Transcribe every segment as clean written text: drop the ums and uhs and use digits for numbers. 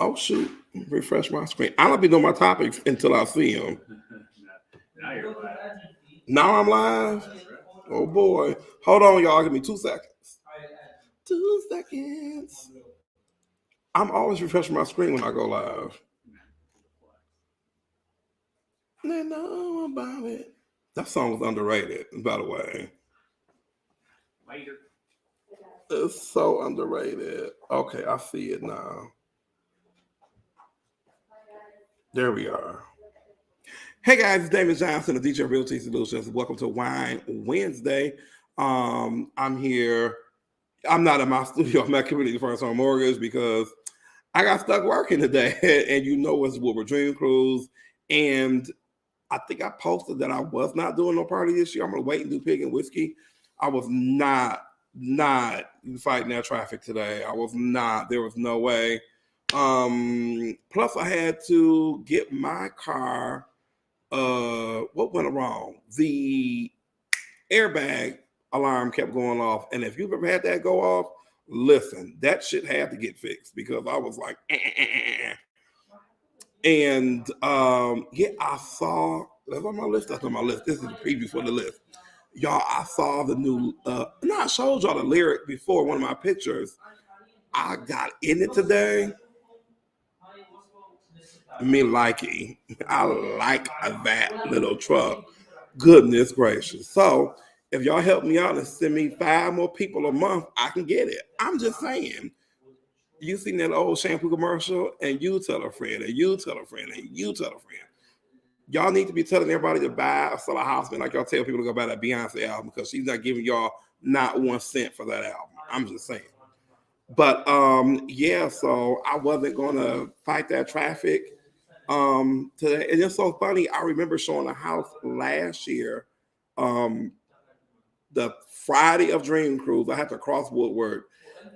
Oh shoot! Refresh my screen. I don't be doing my topics until I see them. Now you're live. Now I'm live. Oh boy! Hold on, y'all. Give me 2 seconds. 2 seconds. I'm always refreshing my screen when I go live. They know about it. That song was underrated, by the way. Later. It's so underrated. Okay, I see it now. There we are. Hey guys, it's David Johnson of DJ Realty Solutions. Welcome to Wine Wednesday. I'm here. I'm not in my studio. I'm at Community First Home Mortgage because I got stuck working today. And you know it's Woodward Dream Cruise. And I think I posted that I was not doing no party this year. I'm gonna wait and do pig and whiskey. I was not fighting that traffic today. I was not. There was no way. Plus I had to get my car. What went wrong? The airbag alarm kept going off, and if you've ever had that go off, listen, that shit had to get fixed because I was like, And yeah, I saw that's on my list. That's on my list. This is the preview for the list. Y'all, I saw the new no, I showed y'all the lyric before one of my pictures. I got in it today. Me likey. I like that little truck. Goodness gracious. So if y'all help me out and send me 5 more people a month, I can get it. I'm just saying. You seen that old shampoo commercial, and you tell a friend, and you tell a friend, and you tell a friend. Y'all need to be telling everybody to buy or sell a house, man. Like y'all tell people to go buy that Beyonce album because she's not giving y'all not 1 cent for that album. I'm just saying. But yeah, so I wasn't gonna fight that traffic today. And it's so funny. I remember showing a house last year, um, the Friday of Dream Cruise. I had to cross Woodward.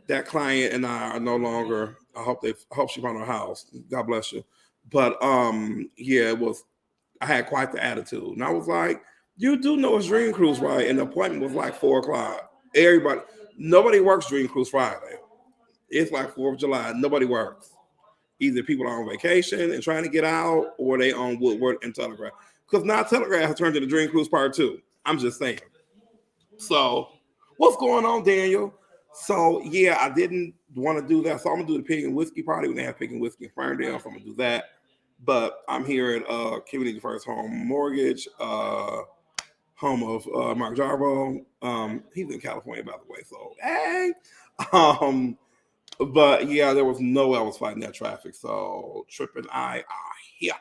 That client and I are no longer. I hope she found her house. God bless you. But yeah, it was. I had quite the attitude, and I was like, "You do know it's Dream Cruise, right?" And the appointment was like 4 o'clock. Everybody, nobody works Dream Cruise Friday. It's like 4th of July. Nobody works. Either people are on vacation and trying to get out, or they on Woodward and Telegraph. Because now Telegraph has turned into Dream Cruise Part 2. I'm just saying. So, what's going on, Daniel? So, yeah, I didn't want to do that. So, I'm going to do the pig and whiskey party when they have pig and whiskey in Ferndale. So, I'm going to do that. But I'm here at Community First Home Mortgage, home of Mark Jarbo. He's in California, by the way. So, hey. Um, but yeah, there was no way I was fighting that traffic. So Trip and I are here.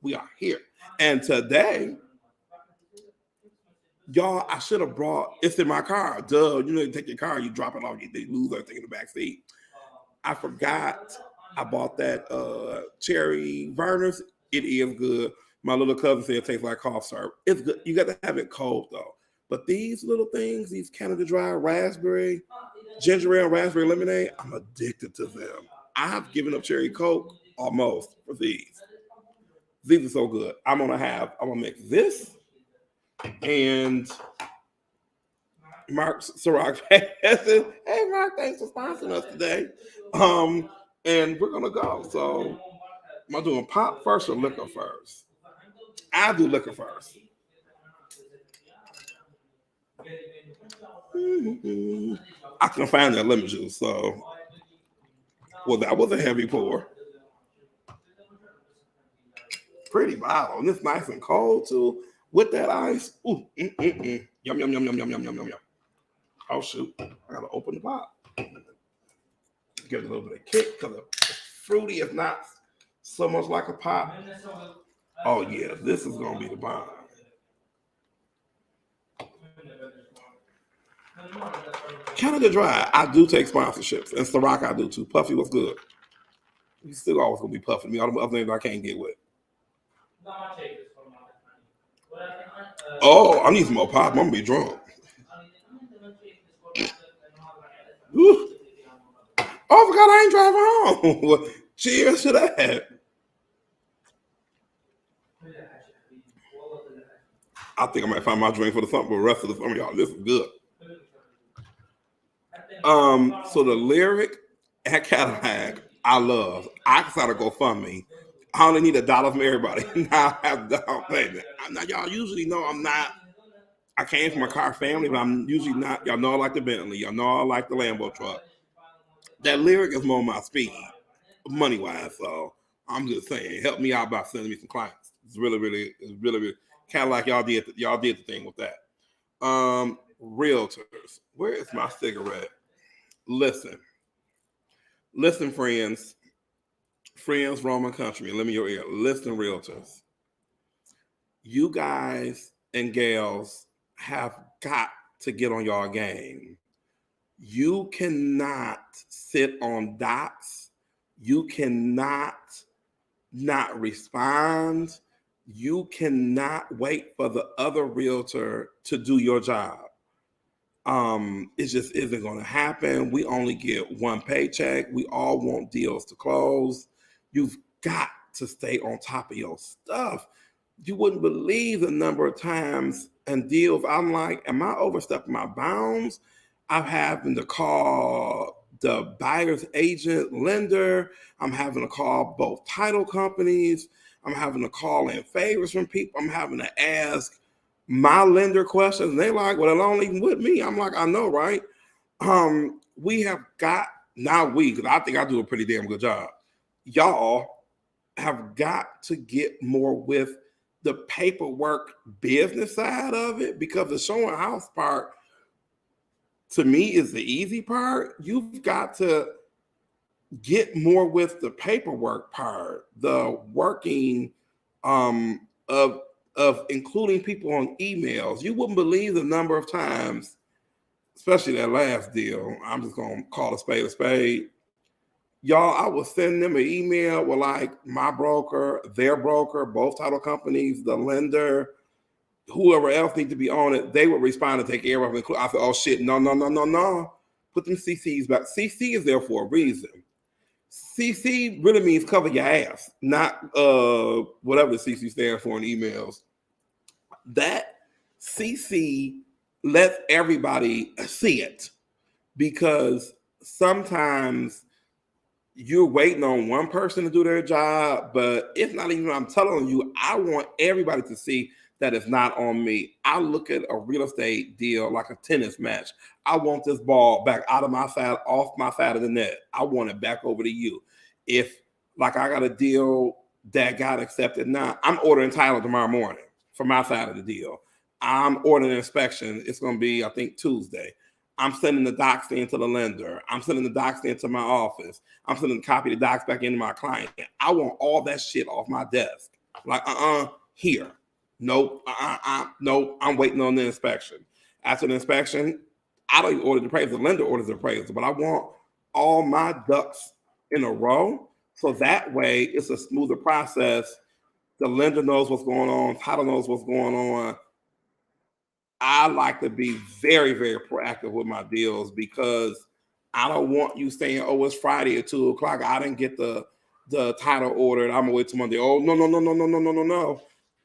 We are here. And today, y'all, I should have brought it's in my car. Duh, you know, you take your car, you drop it off, you lose everything in the back seat. I forgot I bought that cherry Verner's. It is good. My little cousin said it tastes like cough syrup. It's good. You got to have it cold though. But these little things, these Canada Dry raspberry, ginger ale, raspberry lemonade, I'm addicted to them. I have given up cherry Coke almost for these. These are so good. I'm gonna mix this and Mark Ciroc. Hey Mark, thanks for sponsoring us today. Um, and we're gonna go. So am I doing pop first or liquor first? I do liquor first. Mm-hmm. I can find that lemon juice. So, well, that was a heavy pour. Pretty bottle, and it's nice and cold too with that ice. Ooh, yum yum yum yum yum yum yum yum yum. Oh shoot, I gotta open the pot. Give it a little bit of kick because the fruity is not so much like a pop. Oh yeah, this is gonna be the bomb. Canada Dry, I do take sponsorships, and Ciroc I do too. Puffy was good. He's still always gonna be puffing me. All the other names I can't get with. Oh, I need some more pop. I'm gonna be drunk. Whew. Oh, I forgot I ain't driving home. Cheers to that. I think I might find my drink for the summer, for the rest of the summer, y'all. This is good. So the lyric at Cadillac, I love. I can start a GoFundMe. I only need $1 from everybody. Now I have down payment. Now y'all usually know I'm not. I came from a car family, but I'm usually not. Y'all know I like the Bentley. Y'all know I like the Lambo truck. That Lyric is more my speed, money wise. So I'm just saying, help me out by sending me some clients. It's really kind of like y'all did the thing with that. Realtors. Where is my cigarette? Listen, friends, Roman country, and let me your ear. Listen, realtors. You guys and gals have got to get on your game. You cannot sit on dots. You cannot not respond. You cannot wait for the other realtor to do your job. It just isn't going to happen. We only get one paycheck. We all want deals to close. You've got to stay on top of your stuff. You wouldn't believe the number of times and deals I'm like, am I overstepping my bounds? I'm having to call the buyer's agent, lender. I'm having to call both title companies. I'm having to call in favors from people. I'm having to ask my lender questions. And they're like, well, it only even with me. I'm like, I know, right? We have got, not we, because I think I do a pretty damn good job. Y'all have got to get more with the paperwork business side of it, because the showing house part, to me, is the easy part. You've got to get more with the paperwork part, the working of including people on emails. You wouldn't believe the number of times, especially that last deal. I'm just gonna call a spade a spade. Y'all, I would send them an email with like my broker, their broker, both title companies, the lender, whoever else needs to be on it. They would respond and take care of it. I said, oh shit, no. Put them CCs back. CC is there for a reason. CC really means cover your ass, not whatever the CC stands for in emails. That CC lets everybody see it, because sometimes you're waiting on one person to do their job, but it's not even, I'm telling you, I want everybody to see that it's not on me. I look at a real estate deal like a tennis match. I want this ball back out of my side, off my side of the net. I want it back over to you. If, like, I got a deal that got accepted now, I'm ordering title tomorrow morning for my side of the deal. I'm ordering an inspection. It's going to be, I think, Tuesday. I'm sending the docs into the lender. I'm sending the docs into my office. I'm sending a copy of the docs back into my client. I want all that shit off my desk. Like, here. Nope. Nope. I'm waiting on the inspection. After the inspection, I don't even order the appraisal. The lender orders the appraisal, but I want all my ducks in a row, so that way it's a smoother process. The lender knows what's going on. Title knows what's going on. I like to be very, very proactive with my deals, because I don't want you saying, oh, it's Friday at 2:00. I didn't get the title ordered. I'm gonna wait till Monday. Oh, no.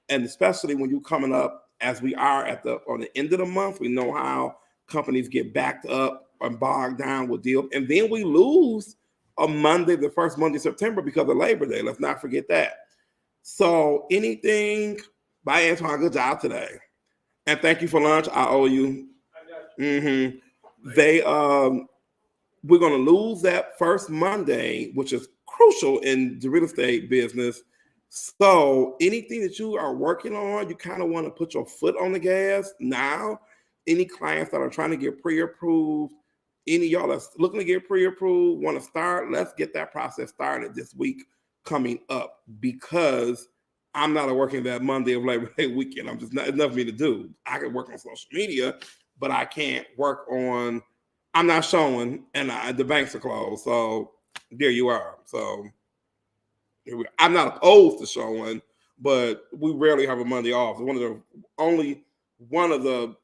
And especially when you're coming up, as we are on the end of the month, we know how companies get backed up and bogged down with deals. And then we lose a Monday, the first Monday of September, because of Labor Day. Let's not forget that. So anything, by Antoine, good job today. And thank you for lunch. I owe you. Mm-hmm. We're going to lose that first Monday, which is crucial in the real estate business. So anything that you are working on, you kind of want to put your foot on the gas now. Any clients that are trying to get pre-approved, any of y'all that's looking to get pre-approved, want to start, let's get that process started this week coming up, because I'm not working that Monday of Labor Day weekend. I'm just not enough for me to do. I can work on social media, but I can't work on, I'm not showing, and the banks are closed. So there you are. So I'm not opposed to showing, but we rarely have a Monday off. It's one of the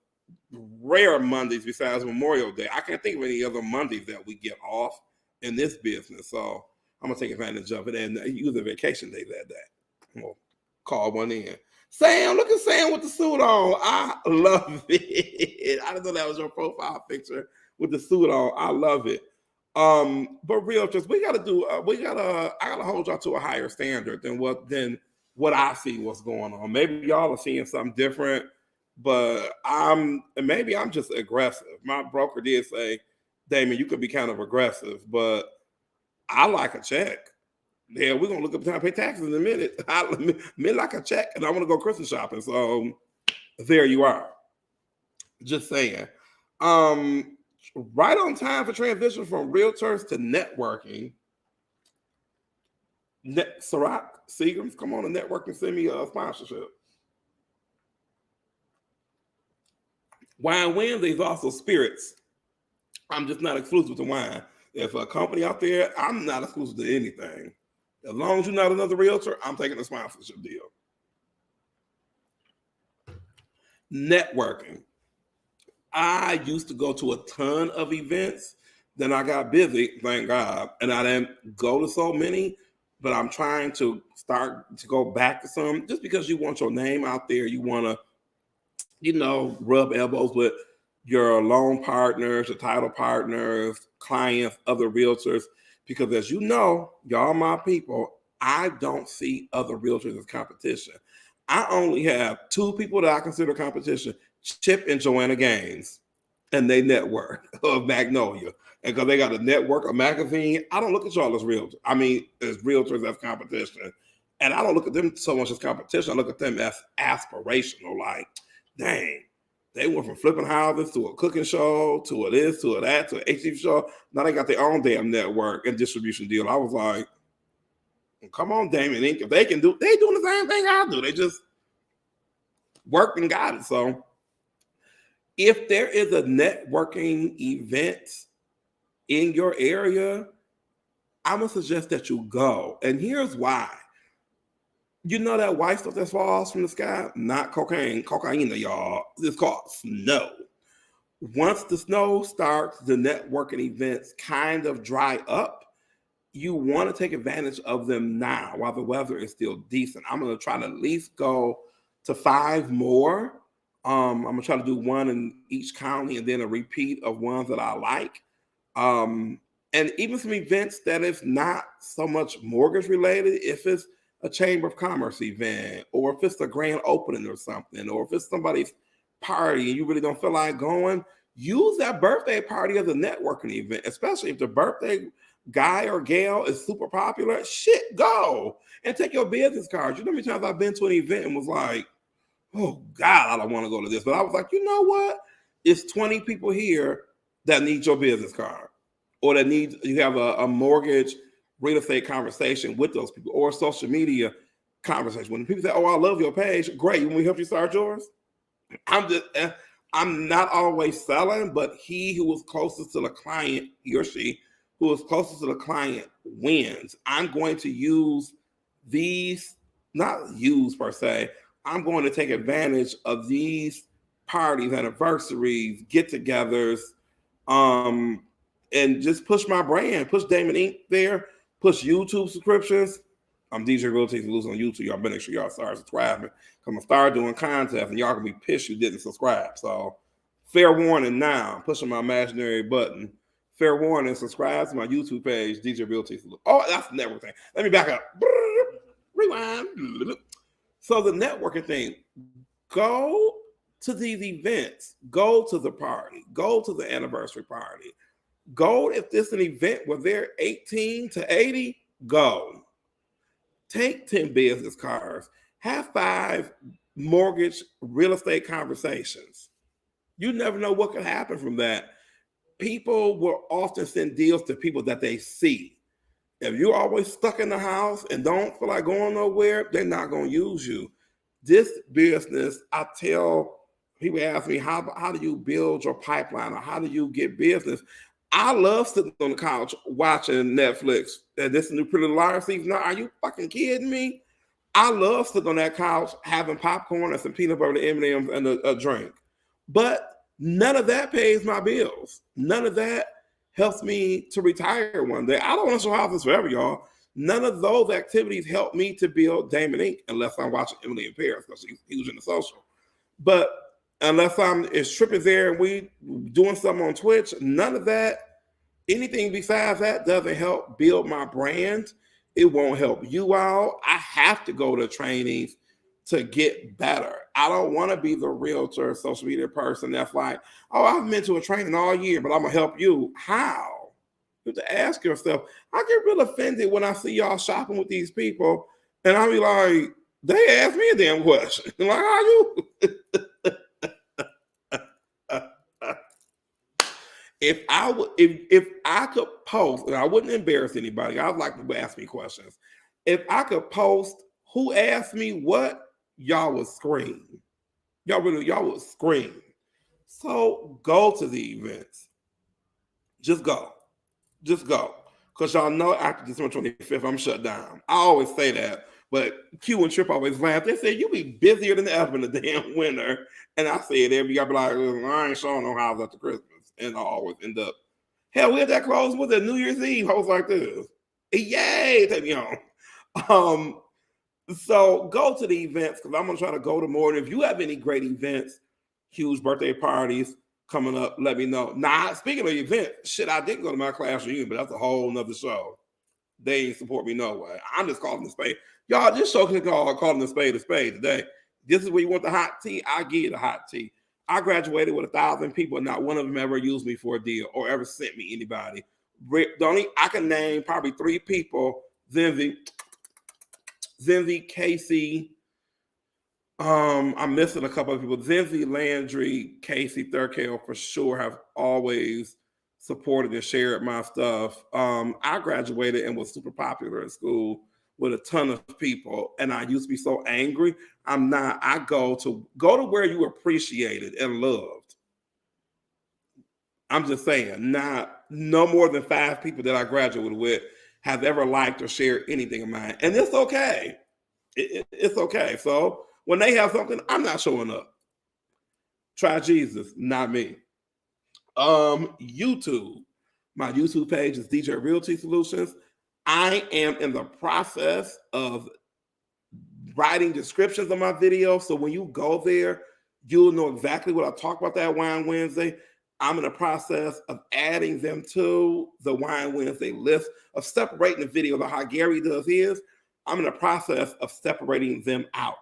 rare Mondays besides Memorial Day. I can't think of any other Mondays that we get off in this business. So I'm gonna take advantage of it and use a vacation day that day. We'll call one in. Sam, look at Sam with the suit on. I love it. I didn't know that was your profile picture with the suit on. I love it. But realtors, I gotta hold y'all to a higher standard than what I see what's going on. Maybe y'all are seeing something different, but maybe I'm just aggressive. My broker did say, Damon, you could be kind of aggressive, but I like a check. Yeah, we're gonna look up time to pay taxes in a minute. Me like a check, and I want to go Christmas shopping. So there you are. Just saying. Right on time for transition from realtors to networking. Sarak Seagram's, come on to network and send me a sponsorship. Wine Wednesdays also spirits. I'm just not exclusive to wine. If a company out there, I'm not exclusive to anything. As long as you're not another realtor, I'm taking a sponsorship deal. Networking. I used to go to a ton of events. Then I got busy, thank God, and I didn't go to so many. But I'm trying to start to go back to some, just because you want your name out there. You want to, rub elbows with your loan partners, your title partners, clients, other realtors. Because as you know, y'all my people, I don't see other realtors as competition. I only have two people that I consider competition, Chip and Joanna Gaines, and they network of Magnolia. And because they got a network, a magazine, I don't look at y'all as realtors. I mean, as realtors as competition. And I don't look at them so much as competition. I look at them as aspirational. Like, dang, they went from flipping houses to a cooking show, to a this, to a that, to an HTV show. Now they got their own damn network and distribution deal. I was like, come on, Damon Inc. If they can do, they doing the same thing I do. They just worked and got it. So if there is a networking event in your area, I'm gonna suggest that you go. And here's why. You know that white stuff that falls from the sky? Not cocaine, y'all. It's called snow. Once the snow starts, the networking events kind of dry up. You want to take advantage of them now while the weather is still decent. I'm going to try to at least go to 5 more. I'm going to try to do one in each county and then a repeat of ones that I like. And even some events that is not so much mortgage related, if it's a Chamber of Commerce event, or if it's a grand opening or something, or if it's somebody's party and you really don't feel like going, use that birthday party as a networking event, especially if the birthday guy or gal is super popular. Shit, go and take your business cards. You know how many times I've been to an event and was like, oh God, I don't want to go to this. But I was like, you know what? It's 20 people here that need your business card, or that you have a mortgage real estate conversation with those people, or a social media conversation. When people say, oh, I love your page, great. When we help you start yours, I'm not always selling, but he who was closest to the client, he or she, who is closest to the client wins. I'm going to use these, not use per se, I'm going to take advantage of these parties, anniversaries, get-togethers, and just push my brand, push Damon Inc. there, push YouTube subscriptions. I'm DJ Realty Solutions on YouTube. Y'all better make sure y'all start subscribing. I'm gonna start doing contests, and y'all gonna be pissed you didn't subscribe. So, fair warning now. I'm pushing my imaginary button. Fair warning. Subscribe to my YouTube page, DJ Realty Solutions. Oh, that's the network thing. Let me back up. Rewind. So the networking thing. Go to these events. Go to the party. Go to the anniversary party. Go if this is an event where they're 18 to 80. Go. Take 10 business cards. Have 5 mortgage real estate conversations. You never know what could happen from that. People will often send deals to people that they see. If you're always stuck in the house and don't feel like going nowhere, they're not going to use you. This business, I tell people, ask me, how do you build your pipeline, or how do you get business? I love sitting on the couch watching Netflix. And this is new Pretty Little Liars season. Now, are you fucking kidding me? I love sitting on that couch having popcorn and some peanut butter M&Ms and a drink. But none of that pays my bills. None of that helps me to retire one day. I don't want to show houses forever, y'all. None of those activities help me to build Damon Inc. unless I'm watching Emily in Paris, because she's huge in the social. But unless it's tripping there and we doing something on Twitch, none of that Anything besides that doesn't help build my brand. It won't help you out. I have to go to trainings to get better. I don't want to be the realtor, social media person that's like, oh, I've been to a training all year, but I'm going to help you. How? You have to ask yourself. I get real offended when I see y'all shopping with these people, and I be like, they asked me a damn question. Like, how you? If I could post, and I wouldn't embarrass anybody, I'd like people to ask me questions. If I could post who asked me what, y'all would scream. Y'all would scream. So go to the events. Just go. Just go. Because y'all know after December 25th, I'm shut down. I always say that. But Q and Trip always laugh. They say, you be busier than ever in the damn winter. And I say it every year. I be like, I ain't showing no house after Christmas. And I always end up, hell, we had that close with a New Year's Eve host like this. Yay, take me home. So go to the events because I'm gonna try to go to more. And if you have any great events, huge birthday parties coming up, let me know. Nah, speaking of events, shit, I didn't go to my class reunion, but that's a whole nother show. They ain't support me no way. I'm just calling the spade. Y'all, this show can calling the spade today. This is where you want the hot tea. I give you the hot tea. I graduated with 1,000 people, and not one of them ever used me for a deal or ever sent me anybody. I can name probably 3 people: Zinzi, Casey. I'm missing a couple of people. Zinzi, Landry, Casey, Thurkale for sure have always supported and shared my stuff. I graduated and was super popular in school with a ton of people, and I used to be so angry. I'm not. I go to where you appreciated and loved. I'm just saying, no more than 5 people that I graduated with have ever liked or shared anything of mine, and it's okay. It's okay. So when they have something, I'm not showing up. Try Jesus, not me. YouTube. My YouTube page is DJ Realty Solutions. I am in the process of writing descriptions of my videos. So when you go there, you'll know exactly what I talk about that Wine Wednesday. I'm in the process of adding them to the Wine Wednesday list, of separating the video like how Gary does his. I'm in the process of separating them out.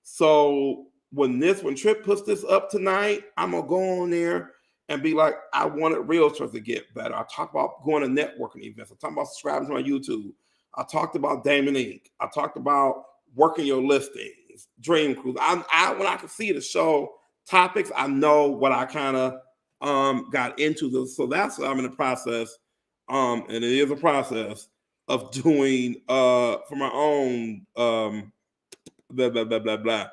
So when Trip puts this up tonight, I'm going to go on there and be like, I wanted realtors to get better. I talked about going to networking events. I talked about subscribing to my YouTube. I talked about Damon Inc. I talked about working your listings, Dream Cruise. When I can see the show topics, I know what I kind of got into. So that's what I'm in the process, and it is a process of doing for my own blah, blah, blah, blah, blah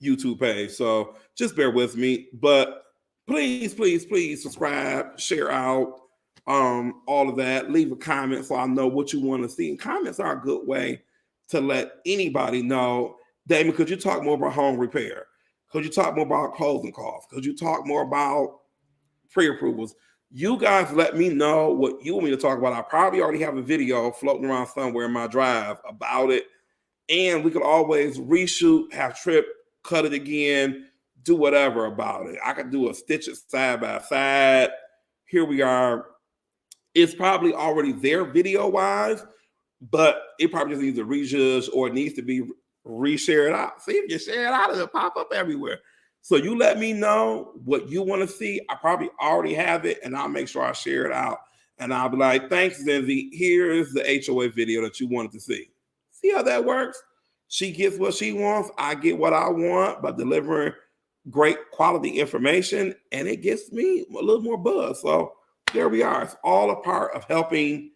YouTube page. So just bear with me. But please, please, please subscribe, share out, all of that. Leave a comment so I know what you want to see. And comments are a good way to let anybody know, Damon, could you talk more about home repair? Could you talk more about closing costs? Could you talk more about pre-approvals? You guys let me know what you want me to talk about. I probably already have a video floating around somewhere in my drive about it. And we could always reshoot, have Trip cut it again, do whatever about it. I could do a stitch it side by side. Here we are. It's probably already there video-wise, but it probably just needs to rejudge or it needs to be reshared out. See, if you share it out, it'll pop up everywhere. So you let me know what you want to see. I probably already have it, and I'll make sure I share it out. And I'll be like, thanks, Zinzi. Here's the HOA video that you wanted to see. See how that works? She gets what she wants. I get what I want by delivering great quality information, and it gets me a little more buzz. So there we are. It's all a part of helping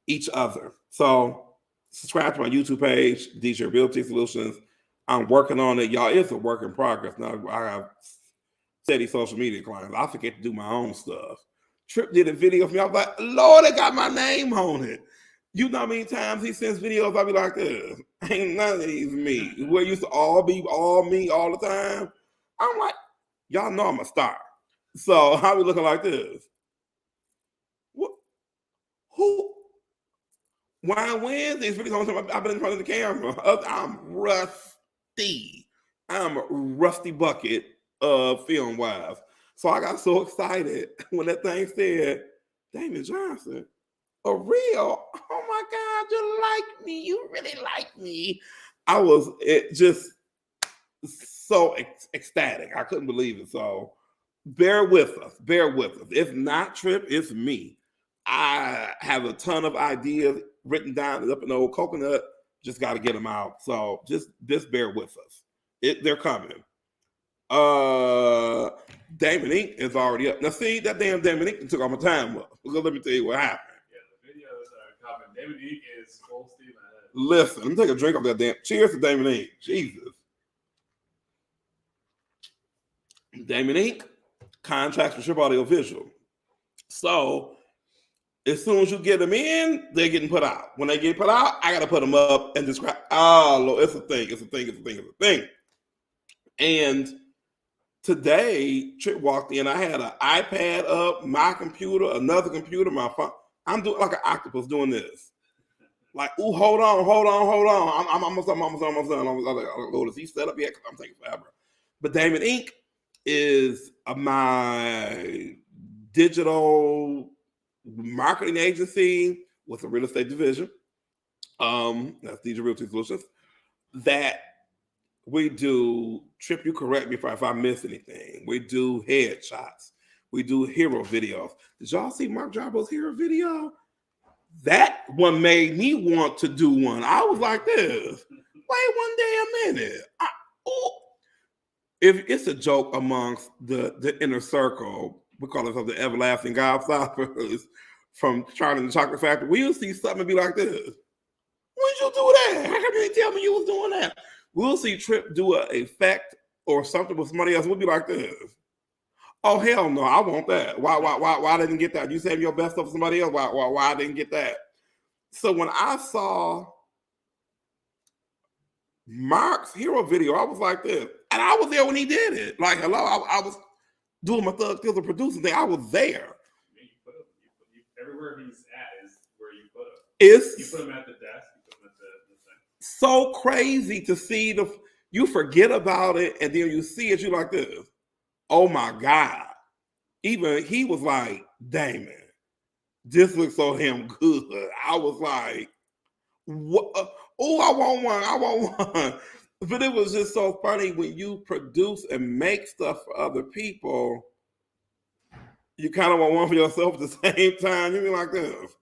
each other. So subscribe to my YouTube page, DJ Realty Solutions. I'm working on it. Y'all, it's a work in progress. Now I have steady social media clients. I forget to do my own stuff. Trip did a video for me. I was like, Lord, they got my name on it. You know how many times he sends videos, I'll be like this. Ain't none of these me. Where used to all be all me all the time. I'm like, y'all know I'm a star. So how we looking like this? What? Who? Wine Wednesday? It's really long time I've been in front of the camera. I'm rusty. I'm a rusty bucket film wise. So I got so excited when that thing said Damon Johnson, a real, oh my God, you like me. You really like me. I was just so ecstatic. I couldn't believe it. So bear with us. Bear with us. It's not Trip, it's me. I have a ton of ideas written down up in the old coconut. Just got to get them out. So just bear with us. They're coming. Damon Inc. is already up. Now see, that damn Damon Inc. took all my time up. Because let me tell you what happened. Yeah, the videos are coming. Damon Inc. is full steam ahead. Listen, let me take a drink of that damn. Cheers to Damon Inc. Jesus. Damon Inc. contracts with Trip Audio Visual. So as soon as you get them in, they're getting put out. When they get put out, I got to put them up and describe. Oh, Lord, it's a thing. It's a thing. It's a thing. It's a thing. And today, Trip walked in. I had an iPad up, my computer, another computer, my phone. I'm doing like an octopus doing this. Like, ooh, hold on. I'm almost done. Lord, is he set up yet? I'm taking forever. But Damon Inc. is my digital marketing agency with a real estate division. That's DJ Realty Solutions. That we do, Trip, you correct me if I miss anything. We do headshots. We do hero videos. Did y'all see Mark Jarbo's hero video? That one made me want to do one. I was like this. Wait one damn minute. If it's a joke amongst the inner circle, we call it the everlasting gobstoppers from Charlie and the Chocolate Factory, we will see something and be like this. When did you do that? How come you didn't tell me you was doing that? We'll see Trip do an effect or something with somebody else. We'll be like this. Oh, hell no, I want that. Why I didn't get that? You said your best stuff for somebody else. Why I didn't get that? So when I saw Mark's hero video, I was like this. And I was there when he did it. Like, hello, I was doing my Thug Skills of producing thing. I was there. Everywhere he's at is where you put him. You put him at the desk. You put him at the thing. So crazy to see you forget about it and then you see it, you like this. Oh my God. Even he was like, Damon, this looks so damn good. I was like, what? Oh, I want one. But it was just so funny when you produce and make stuff for other people, you kind of want one for yourself at the same time. You be like this.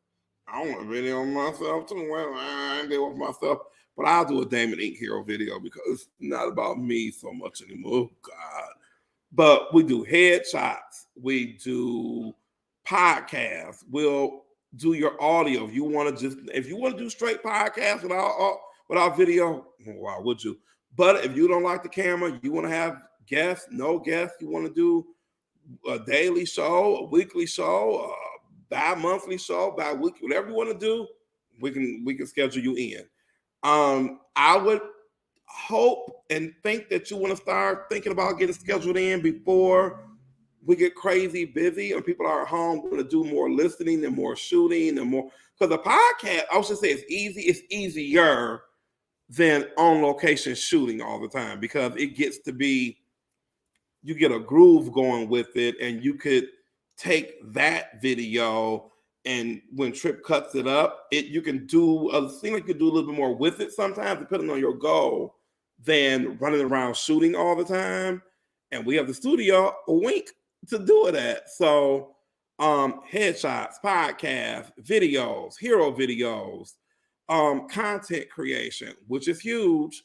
I want a video on myself too. Well, I ain't do it for myself. But I'll do a Damon Inc. hero video because it's not about me so much anymore. Oh, God. But we do headshots. We do podcasts. We'll do your audio. If you want to do straight podcasts without video, why would you? But if you don't like the camera, you want to have guests, no guests, you want to do a daily show, a weekly show, a bi-monthly show, bi-weekly, whatever you want to do, we can schedule you in. I would hope and think that you want to start thinking about getting scheduled in before we get crazy busy and people are at home going to do more listening and more shooting and more. Because a podcast, I should say it's easy. It's easier than on location shooting all the time because it gets to be, you get a groove going with it and you could take that video and when Trip cuts it up, you can do, seem like you can do a little bit more with it sometimes depending on your goal than running around shooting all the time. And we have the studio a wink to do it at. So headshots, podcasts, videos, hero videos, content creation, which is huge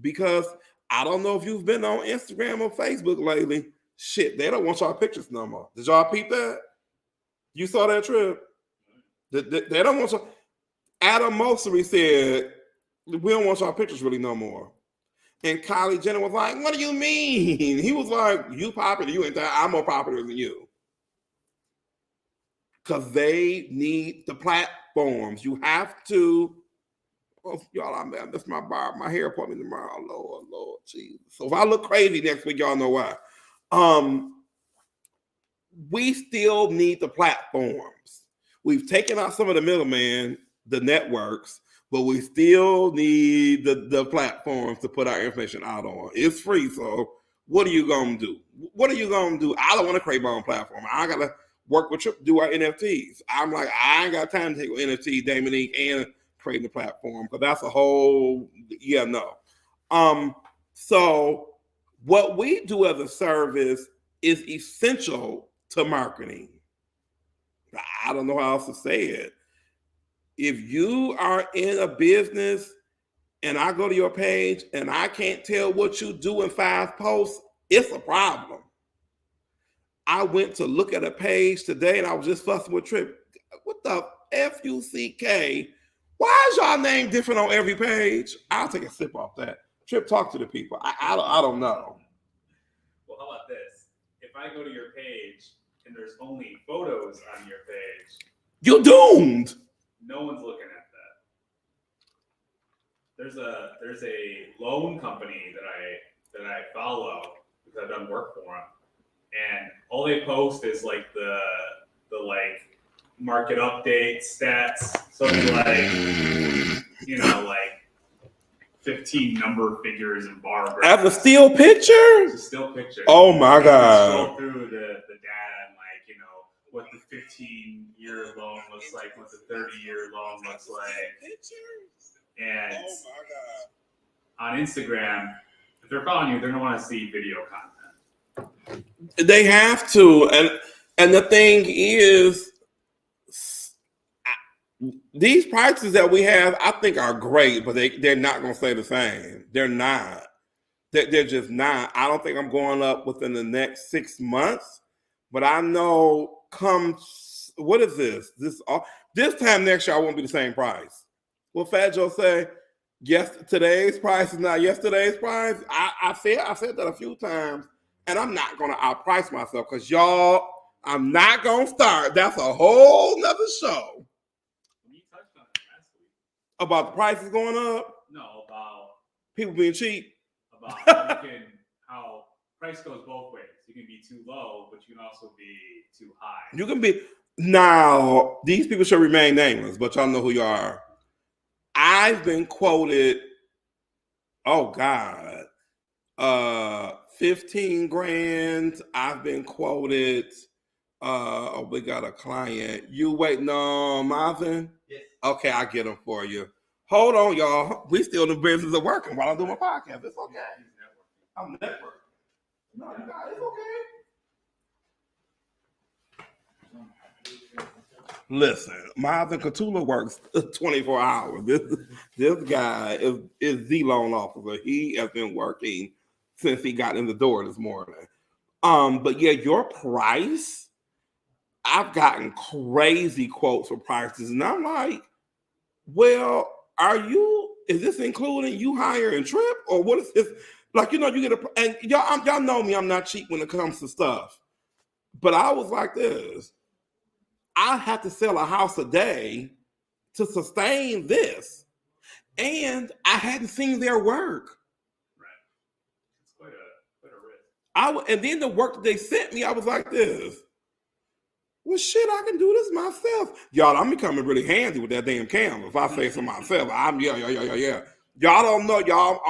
because I don't know if you've been on Instagram or Facebook lately. Shit, they don't want y'all pictures no more. Did y'all peep that? You saw that, Trip? They don't want y'all. Adam Mosseri said, we don't want y'all pictures really no more. And Kylie Jenner was like, what do you mean? He was like, you popular, you ain't that. I'm more popular than you. Because they need the platforms. You have to, y'all, I missed my hair appointment tomorrow. Lord, Jesus. So if I look crazy next week, y'all know why. We still need the platforms. We've taken out some of the middlemen, the networks, but we still need the platforms to put our information out on. It's free, so what are you gonna do? I don't want to create my own platform. I gotta work with Trip to do our NFTs. I'm like, I ain't got time to take NFT, Dominique, and creating the platform because that's a whole no. So what we do as a service is essential to marketing. I don't know how else to say it. If you are in a business and I go to your page and I can't tell what you do in 5 posts, it's a problem. I went to look at a page today and I was just fussing with Trip. What the F-U-C-K? Why is y'all name different on every page? I'll take a sip off that. Trip, talk to the people. I don't know. Well, how about this? If I go to your page and there's only photos on your page, you're doomed. No one's looking at that. There's a loan company that I follow because I've done work for them, and all they post is like the like market update stats. So it's like like 15 number figures and bar graphs. As a still picture? It's a still picture. Oh my God. Scroll through the data and what the 15-year loan looks like, what the 30-year loan looks like. And on Instagram, if they're following you, they're gonna want to see video content. They have to, and the thing is, these prices that we have, I think, are great, but they're not going to stay the same. They're not. They're just not. I don't think I'm going up within the next 6 months, but I know what is this? This time next year, I won't be the same price. Will Fat Joe say, yes, today's price is not yesterday's price? I said that a few times, and I'm not going to outprice myself because y'all, I'm not going to start. That's a whole nother show. About the prices going up? No, about people being cheap. About how price goes both ways. You can be too low, but you can also be too high. You can be. Now, these people should remain nameless, but y'all know who you are. I've been quoted, oh God, 15 grand. I've been quoted, we got a client. You waiting on Marvin? Yes. Okay, I get them for you. Hold on, y'all. We still in the business of working while I'm doing my podcast. It's okay. I'm networking. No, it's okay. Listen, Marvin Catula works 24 hours. This guy is the loan officer. He has been working since he got in the door this morning. But yeah, your price, I've gotten crazy quotes for prices, and I'm like, well, is this including you hiring Trip, or what is this? Like, you get and y'all know me, I'm not cheap when it comes to stuff. But I was like this. I have to sell a house a day to sustain this. And I hadn't seen their work. Right. It's quite a risk. And then the work that they sent me, I was like this. Well, shit, I can do this myself. Y'all, I'm becoming really handy with that damn camera. If I say so myself, yeah. Y'all don't know, y'all.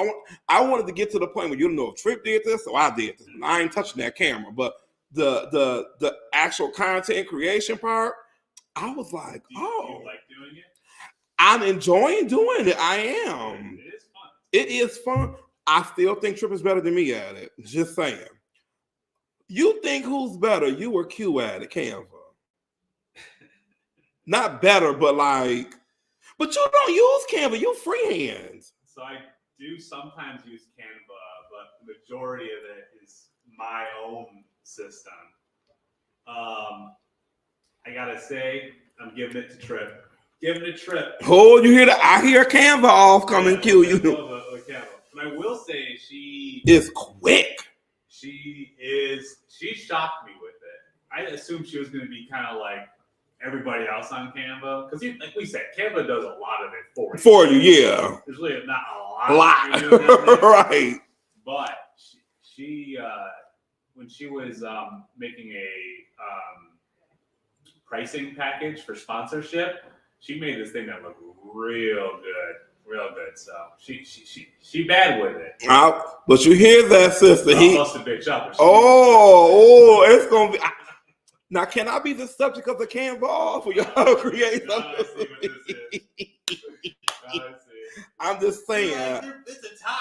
I wanted to get to the point where if Trip did this, so I did this. I ain't touching that camera. But the actual content creation part, I was like, do you like doing it? I'm enjoying doing it. I am. It is fun. It is fun. I still think Trip is better than me at it. Just saying. You think who's better, you or Q at it, Canva? Not better, but but you don't use Canva. You freehand. So I do sometimes use Canva, but the majority of it is my own system. I gotta say, I'm giving it to Trip. Oh, you hear that? I hear Canva off coming, Q. You know. But I will say she is quick. She shocked me with it. I assumed she was going to be kind of like everybody else on Canva, because like we said, Canva does a lot of it for you. For you, yeah. There's really not a lot. Right. But she when she was making a pricing package for sponsorship, she made this thing that looked real good. So she bad with it. But you hear that, sister? He must have bitch up. Oh, it's gonna be. Now, can I be the subject of the Canva for y'all create Now I see something? what this is. Now I see. I'm just saying. It's a tie.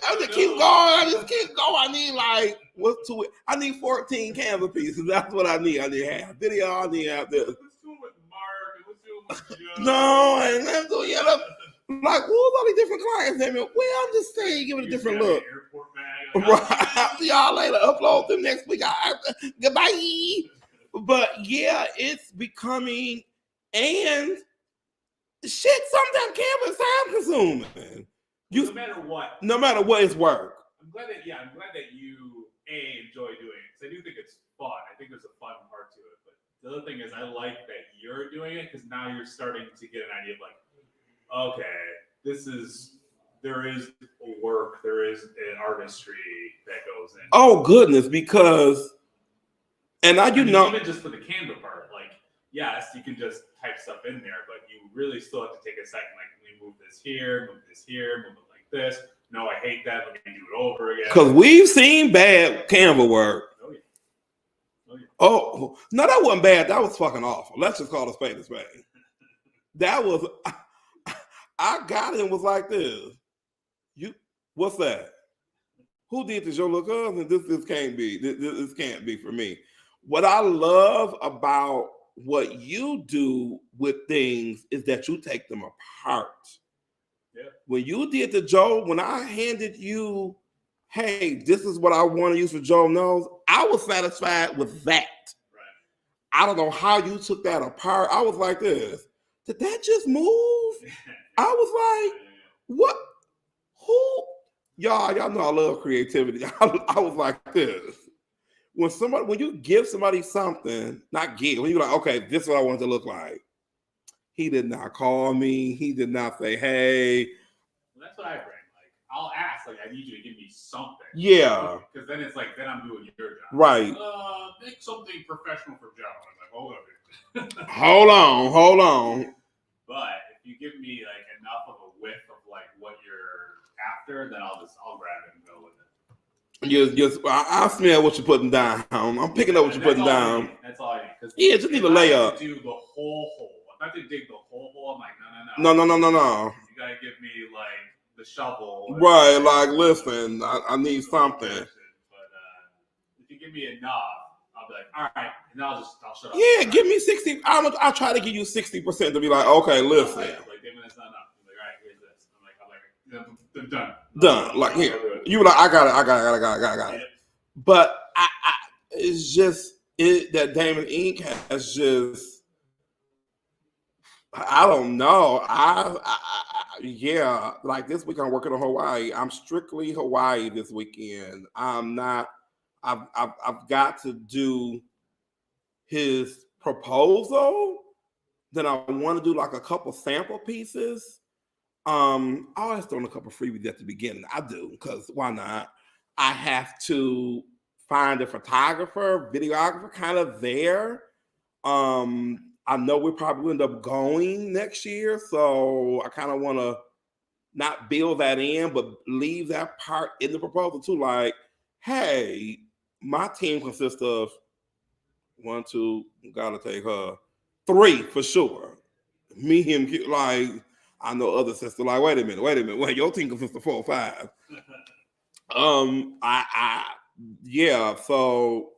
I just keep going. I just keep going. I need like what's to it? I need 14 Canva pieces. That's what I need. I need half video. I need half this. Let's do it with Mark. And let's do it with Joe. No, and let's do like who's all these different clients? I mean, well, I'm just saying, give it a different look. Airport bag. Right. I'll see y'all later. Upload them next week. Goodbye. But yeah, it's becoming and shit. Sometimes Canva is time consuming. No matter what, it's work. I'm glad that you enjoy doing it because I do think it's fun. I think there's a fun part to it. But the other thing is, I like that you're doing it because now you're starting to get an idea of like, okay, there is work, there is an artistry that goes in. Oh goodness, because even just for the Canva part, like yes, you can just type stuff in there, but you really still have to take a second. Like, let me move this here, move it like this. No, I hate that. Let me do it over again. Because we've seen bad Canva work. Oh, no, that wasn't bad. That was fucking awful. Let's just call it a spade a spade. That was, I got it and was like this. What's that? Who did this? Your little cousin? This can't be. This can't be for me. What I love about what you do with things is that you take them apart. Yeah. When you did the Joe, when I handed you, hey, this is what I want to use for Joe Knows, I was satisfied with that. Right. I don't know how you took that apart. I was like this. Did that just move? I was like, what? Who? Y'all know I love creativity. I was like this. When you give somebody something, when you're like, okay, this is what I want it to look like. He did not call me. He did not say, hey. Well, that's what I bring. Like, I'll ask, like, I need you to give me something. Yeah. Because then it's like, then I'm doing your job. Right. Make something professional for Joe. I'm like, hold up. Hold on. But if you give me like enough of a whiff of like what you're after, then I'll grab it and go with it. I smell what you're putting down. I'm picking up what you're putting down. That's all I need. Yeah, just need a layup. Do the whole hole. If I have to dig the whole hole, I'm like, no. No. You gotta give me like the shovel. Right, like listen, I need something. But if you give me enough, I'll be like, all right, and I'll shut up. Yeah, give me 60. I'll try to give you 60% to be like, okay, listen. Like, Damon, that's not enough. I'm like, all right, here's this. I'm like, done. Like here, you were like, I got it. Yeah. But it's just that Damon Inc. has just, I don't know. Yeah, like this week I'm working in Hawaii. I'm strictly Hawaii this weekend. I'm not. I've got to do his proposal. Then I want to do like a couple sample pieces. I always throw in a couple freebies at the beginning. I do, because why not? I have to find a photographer, videographer kind of there. I know we probably end up going next year, so I kind of want to not build that in, but leave that part in the proposal too. Like, hey, my team consists of 1, 2, gotta take her, 3 for sure. Me, him, like, I know other sisters like, wait a minute, your team consists of 4 or 5. Yeah, so,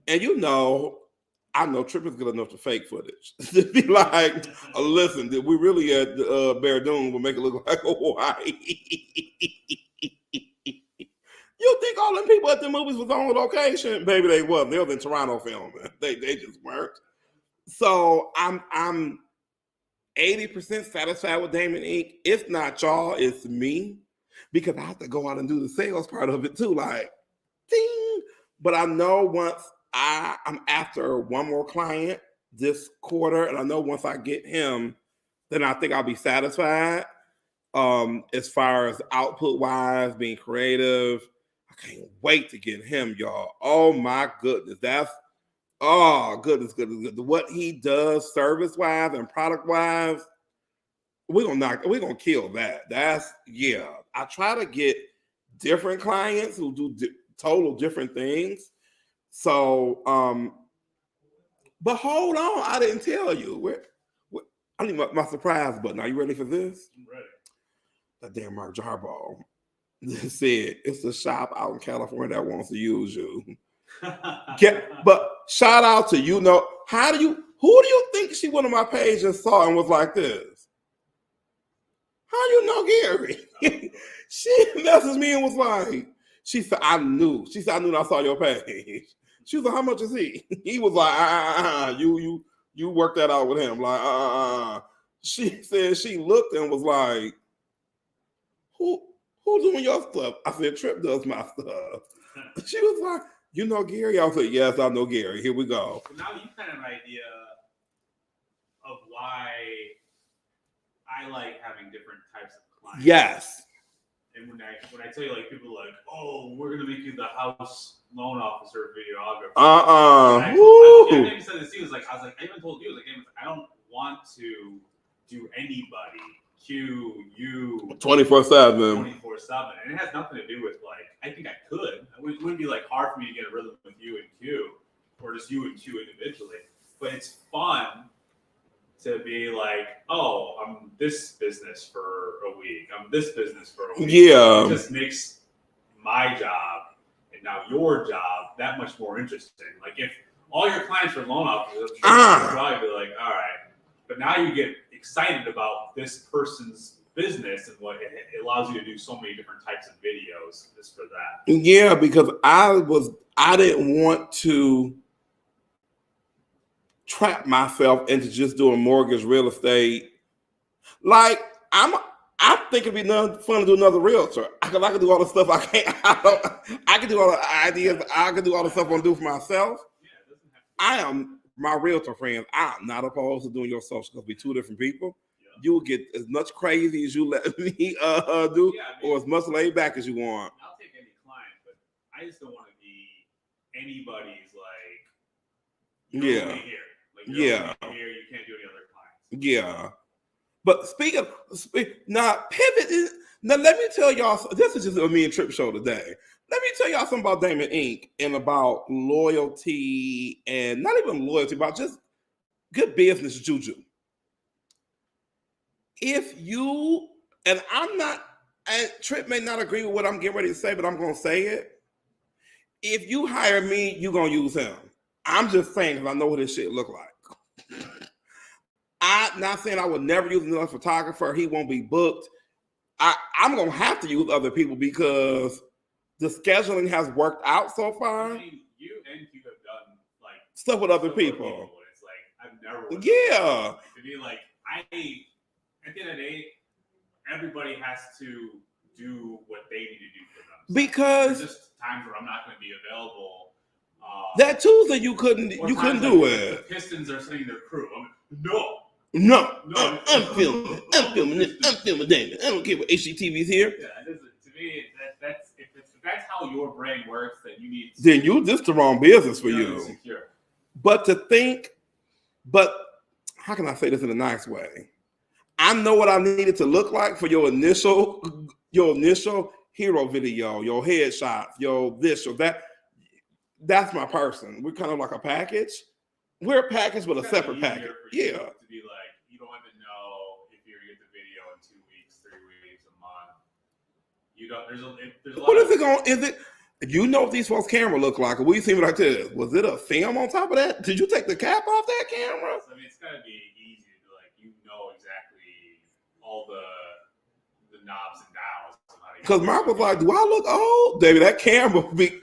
and I know Tripp is good enough to fake footage. To be like, listen, did we really at Bear Dune will make it look like Hawaii? You think all them people at the movies was on location? Baby, they wasn't. They was in Toronto filming. They just weren't. So I'm 80% satisfied with Damon Inc. If not y'all, it's me. Because I have to go out and do the sales part of it too. Like, ding. But I know once I'm after one more client this quarter, and I know once I get him, then I think I'll be satisfied. As far as output wise, being creative, I can't wait to get him, y'all. Oh my goodness, goodness. What he does service wise and product wise, we're gonna kill that. I try to get different clients who do total different things. So But hold on, I didn't tell you. I need my surprise button. Are you ready for this? I'm ready. That damn Mark Jarbo said it's a shop out in California that wants to use you. But shout out to you. Know who do you think she went on my page and saw and was like this? How you know Gary? She messaged me and was like, she said, I knew. She said, I knew when I saw your page. She was like, how much is he? He was like, you work that out with him. Like, She said she looked and was like, who's doing your stuff? I said, Trip does my stuff. She was like, you know Gary? I said, yes, I know Gary. Here we go. So now you kind of have an idea of why I like having different types of clients. Yes. And when I tell you, like, people are like, oh, we're gonna make you the house loan officer videographer. I even said this to you. I even told you, I don't want to do anybody. Q, you 24/7. 24/7, and it has nothing to do with I think I could. It wouldn't be hard for me to get a rhythm with you and Q, or just you and Q individually. But it's fun to be like, oh, I'm this business for a week. I'm this business for a week. Yeah. It just makes my job and now your job that much more interesting. If all your clients are loan officers, you'd probably be like, all right. But now you get excited about this person's business and what it allows you to do so many different types of videos just for that. Yeah, because I didn't want to trap myself into just doing mortgage real estate. I think it'd be fun to do another realtor. I can do all the stuff I can't. I can do all the ideas. I can do all the stuff I want to do for myself. Yeah, it doesn't have to be. I am my realtor friends. I'm not opposed to doing your social because we're two different people. Yeah. You'll get as much crazy as you let me do, or as much laid back as you want. I'll take any client, but I just don't want to be anybody's you're only here. You're only here. You can't do any other clients. Yeah. But pivot. Now let me tell y'all. This is just a me and Trip show today. Let me tell y'all something about Damon Inc. and about loyalty, and not even loyalty, but just good business juju. If you, and Trip may not agree with what I'm getting ready to say, but I'm going to say it. If you hire me, you're going to use him. I'm just saying because I know what this shit look like. I'm not saying I would never use another photographer. He won't be booked. I'm going to have to use other people because the scheduling has worked out so far. I mean, you and you have done stuff with other people. It's I've never. To be at the end of the day, everybody has to do what they need to do for them. Because there's just times where I'm not going to be available. That Tuesday you couldn't do it. The Pistons are sending their crew. No, I'm filming. I'm filming this. I'm filming Damon. I don't care what HGTV's here. Yeah, to me, if that's how your brain works, then you need. Then this the wrong business for you. Secure. But how can I say this in a nice way? I know what I needed to look like for your initial hero video, your headshots, your this or that. That's my person. We're kind of like a package. We're a package with a separate package. Yeah. To be you don't even know if you're gonna get the video in 2 weeks, 3 weeks, a month. You don't. There's a lot. What is it going? Is it? You know what these folks' camera look like? We seen it like this. Was it a film on top of that? Did you take the cap off that camera? I mean, it's gotta be easy to exactly all the knobs and dials. Because Mark was like, "Do I look old, David? That camera be."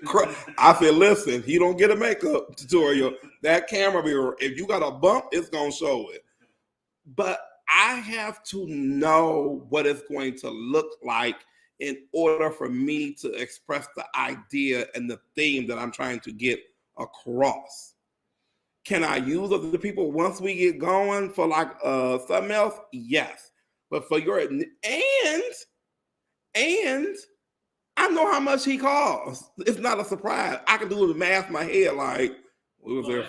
I said, "Listen, you don't get a makeup tutorial. That camera be. If you got a bump, it's gonna show it." But I have to know what it's going to look like in order for me to express the idea and the theme that I'm trying to get across. Can I use other people once we get going for something else? Yes, but for your and I know how much he costs. It's not a surprise. I can do the math in my head. The nice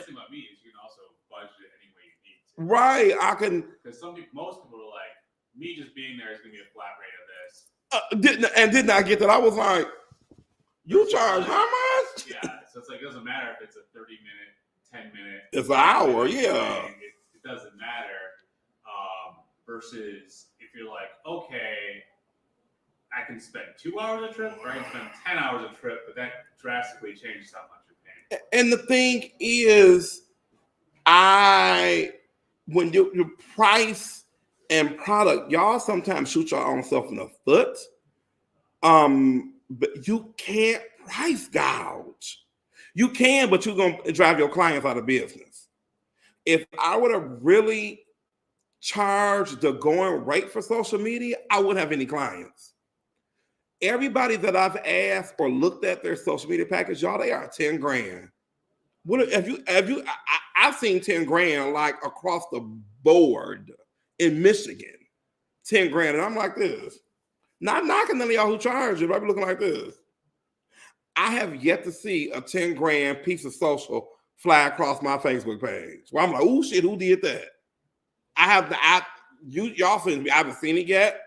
thing about me is you can also budget it any way you need to. Right, I can. Because most people are like, me just being there is going to be a flat rate of this. Did not get that. I was like, you charge how much? Yeah, so it doesn't matter if it's a 30-minute, 10 minutes. It's an hour, minutes, yeah. it doesn't matter. Versus if you're like, okay, I can spend 2 hours a trip, or I can spend 10 hours a trip, but that drastically changes how much you're paying. And the thing is, when your price and product, y'all sometimes shoot your own self in the foot. But you can't price gouge. You can, but you're gonna drive your clients out of business. If I would have really charged the going rate for social media, I wouldn't have any clients. Everybody that I've asked or looked at their social media package, y'all, they are 10 grand. What have you I've seen 10 grand like across the board in Michigan. 10 grand. And I'm like this. Not knocking none of y'all who charge it, but I be looking like this. I have yet to see a 10 grand piece of social fly across my Facebook page. Where I'm like, oh shit, who did that? Y'all seen me. I haven't seen it yet.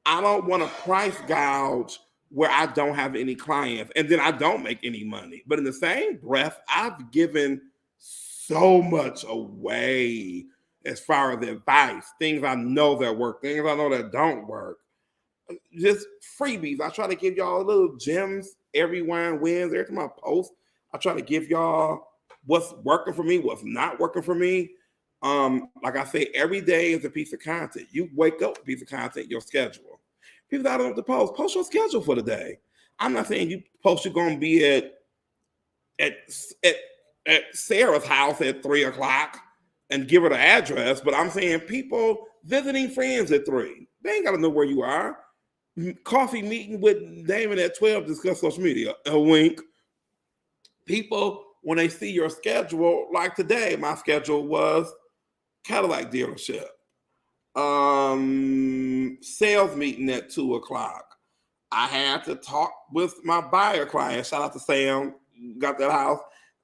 I don't want to price gouge where I don't have any clients and then I don't make any money. But in the same breath, I've given so much away as far as advice, things I know that work, things I know that don't work. Just freebies. I try to give y'all little gems every wine wins. Every time I post, I try to give y'all what's working for me, what's not working for me. Like I say, every day is a piece of content. You wake up with a piece of content, your schedule. People that don't have to post your schedule for the day. I'm not saying you post you're gonna be at Sarah's house at 3:00 and give her the address, but I'm saying people visiting friends at 3. They ain't gotta know where you are. Coffee meeting with Damon at 12, discuss social media. A wink. People, when they see your schedule, like today, my schedule was Cadillac dealership, sales meeting at 2:00. I had to talk with my buyer client. Shout out to Sam, got that house.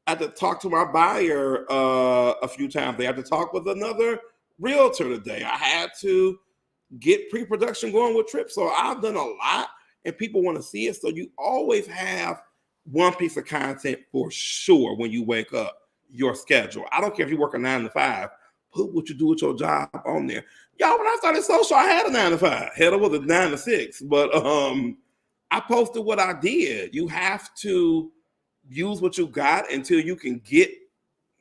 I had to talk to my buyer a few times. They had to talk with another realtor today. I had to get pre-production going with trips. So I've done a lot and people want to see it. So you always have one piece of content for sure when you wake up, your schedule. I don't care if you work a 9 to 5, put what you do with your job on there. Y'all, when I started social, I had a 9 to 5. Hell, it was a 9 to 6, but I posted what I did. You have to use what you got until you can get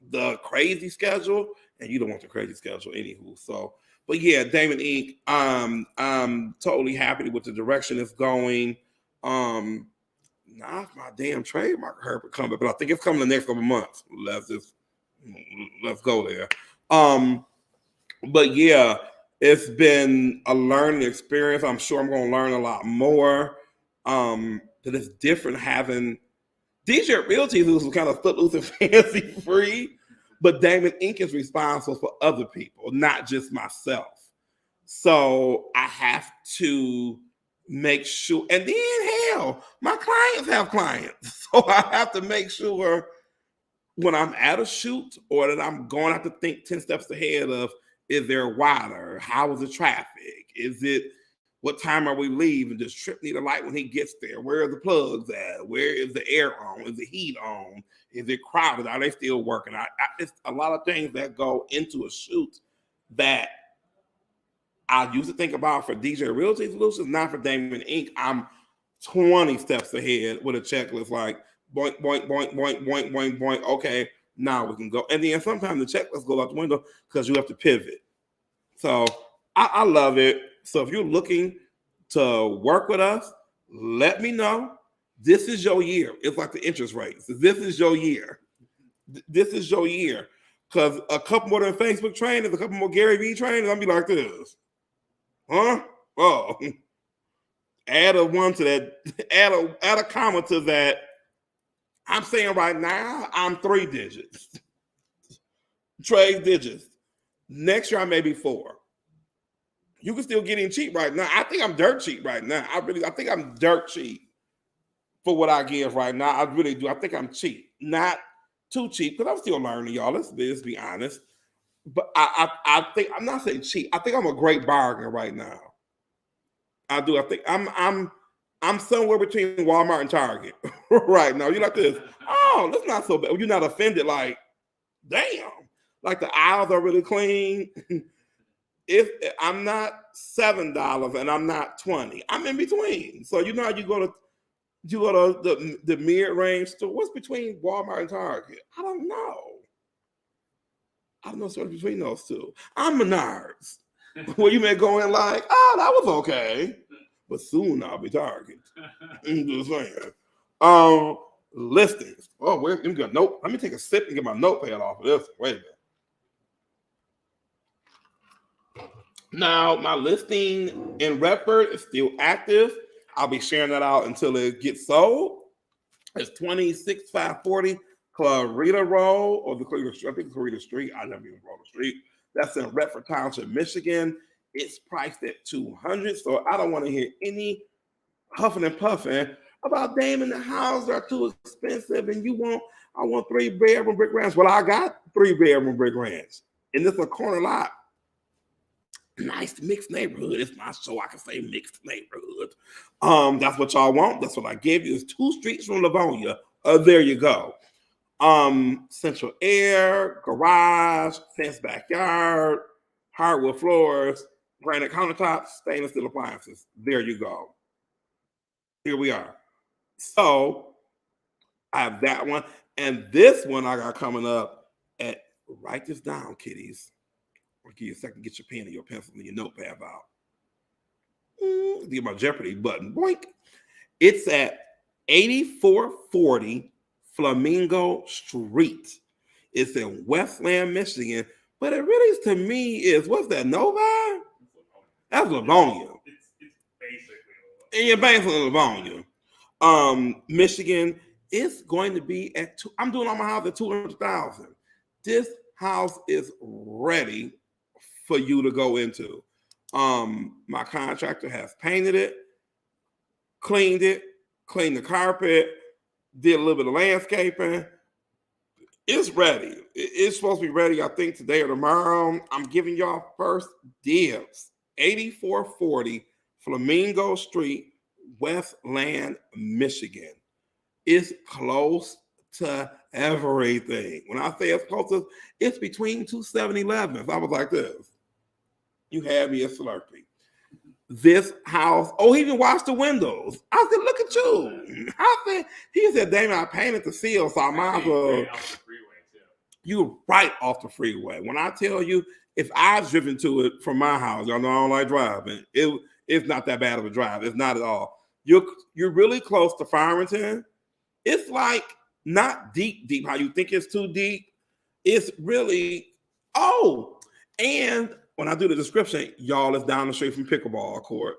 the crazy schedule, and you don't want the crazy schedule anywho. So, but yeah, Damon Inc. I'm totally happy with the direction it's going. Not my damn trademark Herbert coming, but I think it's coming the next couple months. Let's go there. But yeah, it's been a learning experience. I'm sure I'm going to learn a lot more. That it's different having DJ Realty, who's kind of footloose and fancy free, but Damon Inc. is responsible for other people, not just myself. So I have to make sure, and then hell, my clients have clients. So I have to make sure when I'm at a shoot or that I'm going to have to think 10 steps ahead of, is there water? How is the traffic? Is it, what time are we leaving? Does Trip need a light when he gets there? Where are the plugs at? Where is the air on? Is the heat on? Is it crowded? Are they still working? It's a lot of things that go into a shoot that I used to think about for DJ Realty Solutions, not for Damon Inc. I'm 20 steps ahead with a checklist like boink, boink, boink, boink, boink, boink, boink. Okay, now we can go. And then sometimes the checklist goes out the window because you have to pivot. So I love it. So if you're looking to work with us, let me know. This is your year. It's like the interest rates. This is your year. This is your year. Because a couple more than Facebook trainers, a couple more Gary Vee trainers, I'll be like this. Huh? Oh. Add a one to that. Add a comma to that. I'm saying right now, I'm 3 digits. Trade digits. Next year, I may be 4. You can still get in cheap right now. I think I'm dirt cheap right now. I think I'm dirt cheap for what I give right now. I really do. I think I'm cheap. Not too cheap, because I'm still learning, y'all. Let's be honest. But I think, I'm not saying cheap. I think I'm a great bargain right now. I do. I think I'm somewhere between Walmart and Target right now. You're like this. Oh, that's not so bad. You're not offended like, damn, like the aisles are really clean. If I'm not $7 and I'm not 20, I'm in between. So you know how you go to the mid-range store. What's between Walmart and Target? I don't know. I don't know what's between those two. I'm Menards. Where you may go in like, oh, that was okay. But soon I'll be Target. I'm just saying. Listings. Oh, wait, let me go. Nope. Let me take a sip and get my notepad off of this. Wait a minute. Now, my listing in Redford is still active. I'll be sharing that out until it gets sold. It's 26540 Clarita Road, or the Clarita Street. I think it's Clarita Street. I never even wrote the street. That's in Redford Township, Michigan. It's priced at $200. So I don't want to hear any huffing and puffing about damn the houses are too expensive and I want 3-bedroom brick ranch. Well, I got 3-bedroom brick ranch. And this is a corner lot. Nice mixed neighborhood. It's my show. I can say mixed neighborhood. That's what y'all want. That's what I gave you. It's 2 streets from Livonia. There you go. Central air, garage, fenced backyard, hardwood floors, granite countertops, stainless steel appliances. There you go. Here we are. So I have that one. And this one I got coming up at, write this down, kiddies. I'll give you a second, get your pen and your pencil and your notepad out. Get my Jeopardy button. Boink. It's at 8440 Flamingo Street. It's in Westland, Michigan. But it really, to me, is, what's that, Novi? That's Livonia. It's basically Livonia. And you're basically Livonia. Michigan, it's going to be at, I'm doing on my house at $200,000. This house is ready for you to go into. My contractor has painted it, cleaned the carpet, did a little bit of landscaping. It's ready. It's supposed to be ready, I think, today or tomorrow. I'm giving y'all first dibs. 8440 Flamingo Street, Westland, Michigan. It's close to everything. When I say it's close to, it's between 2 7-Elevens. I was like this. You had me a Slurpee. This house, oh, he even washed the windows. I said, look at you. I said, he said, Damon, I painted the seal, so I might as well. You right off the freeway. When I tell you, if I've driven to it from my house, y'all know I don't like driving. It's not that bad of a drive. It's not at all. You're really close to Farmington. It's like not deep, how you think it's too deep. It's really, and when I do the description, y'all, it's down the street from pickleball court.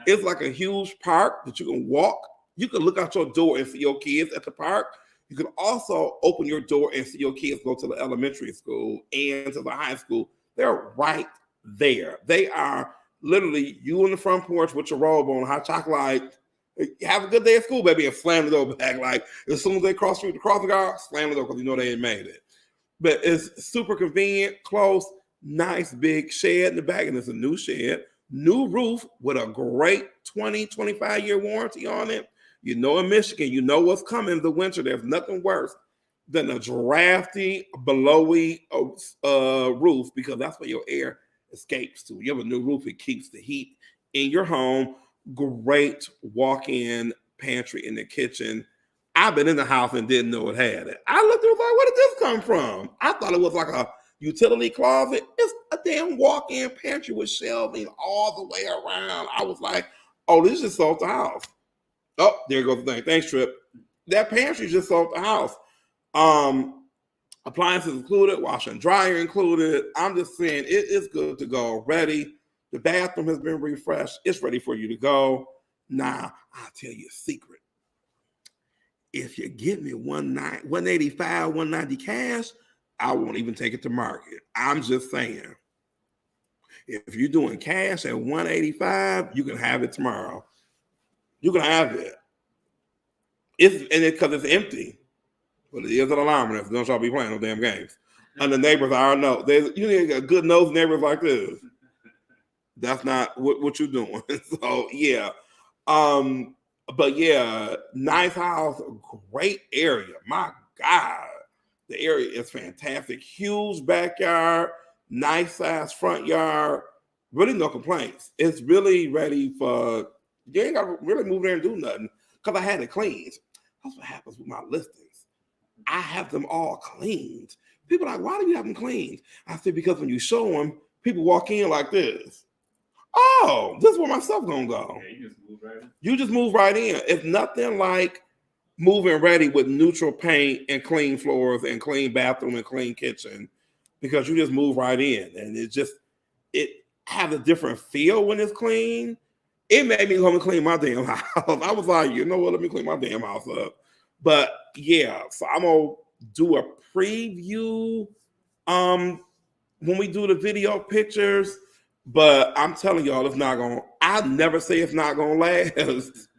It's like a huge park that you can walk. You can look out your door and see your kids at the park. You can also open your door and see your kids go to the elementary school and to the high school. They're right there. They are literally you on the front porch with your robe on, hot chocolate. Have a good day at school, baby, and slam the door back. Like as soon as they cross the crossing guard, slam the door because you know they ain't made it. But it's super convenient, close, nice big shed in the back, and it's a new shed, new roof with a great 20, 25-year warranty on it. You know, in Michigan, you know what's coming in the winter. There's nothing worse than a drafty, blowy roof because that's where your air escapes to. You have a new roof, it keeps the heat in your home. Great walk-in pantry in the kitchen. I've been in the house and didn't know it had it. I looked at it like, where did this come from? I thought it was like a utility closet. It's a damn walk-in pantry with shelving all the way around. I was like, oh, this just sold the house. Oh, there goes the thing. Thanks, Trip. That pantry just sold the house. Appliances included, washer and dryer included. I'm just saying it is good to go. Ready. The bathroom has been refreshed. It's ready for you to go. Now, I'll tell you a secret. If you give me 185, 190 cash, I won't even take it to market. I'm just saying. If you're doing cash at 185, you can have it tomorrow. You can have it. Because it's empty. But it is an alarm. Don't y'all be playing no damn games. And the neighbors I know. You need a good nosy neighbors like this. That's not what you're doing. So yeah. But yeah, nice house, great area. My God. The area is fantastic. Huge backyard, nice size front yard. Really no complaints. It's really ready for, you ain't got to really move there and do nothing because I had it cleaned. That's what happens with my listings. I have them all cleaned. People are like, why do you have them cleaned? I said, because when you show them, people walk in like this. Oh, this is where my stuff gonna go. Yeah, you just move right in. You just move right in. It's nothing like moving ready with neutral paint and clean floors and clean bathroom and clean kitchen, because you just move right in, and it has a different feel when it's clean. It made me come and clean my damn house. I was like, you know what? Let me clean my damn house up. But yeah, so I'm gonna do a preview when we do the video pictures. But I'm telling y'all, it's not gonna. I never say it's not gonna last.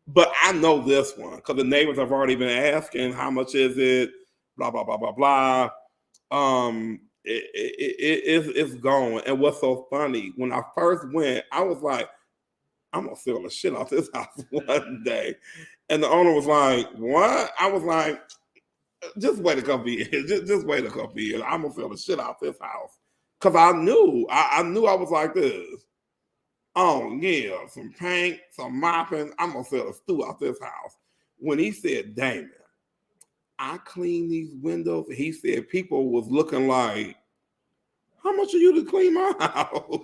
But I know this one because the neighbors have already been asking how much is it, blah blah blah blah blah. It's going. And what's so funny? When I first went, I was like, I'm gonna sell the shit off this house one day, and the owner was like, "What?" I was like, "Just wait a couple years. Just wait a couple years. I'm gonna sell the shit off this house." Because I knew I was like this. Oh yeah, some paint, some mopping. I'm gonna sell the stew out this house. When he said, Damon, I clean these windows, he said people was looking like, how much are you to clean my house?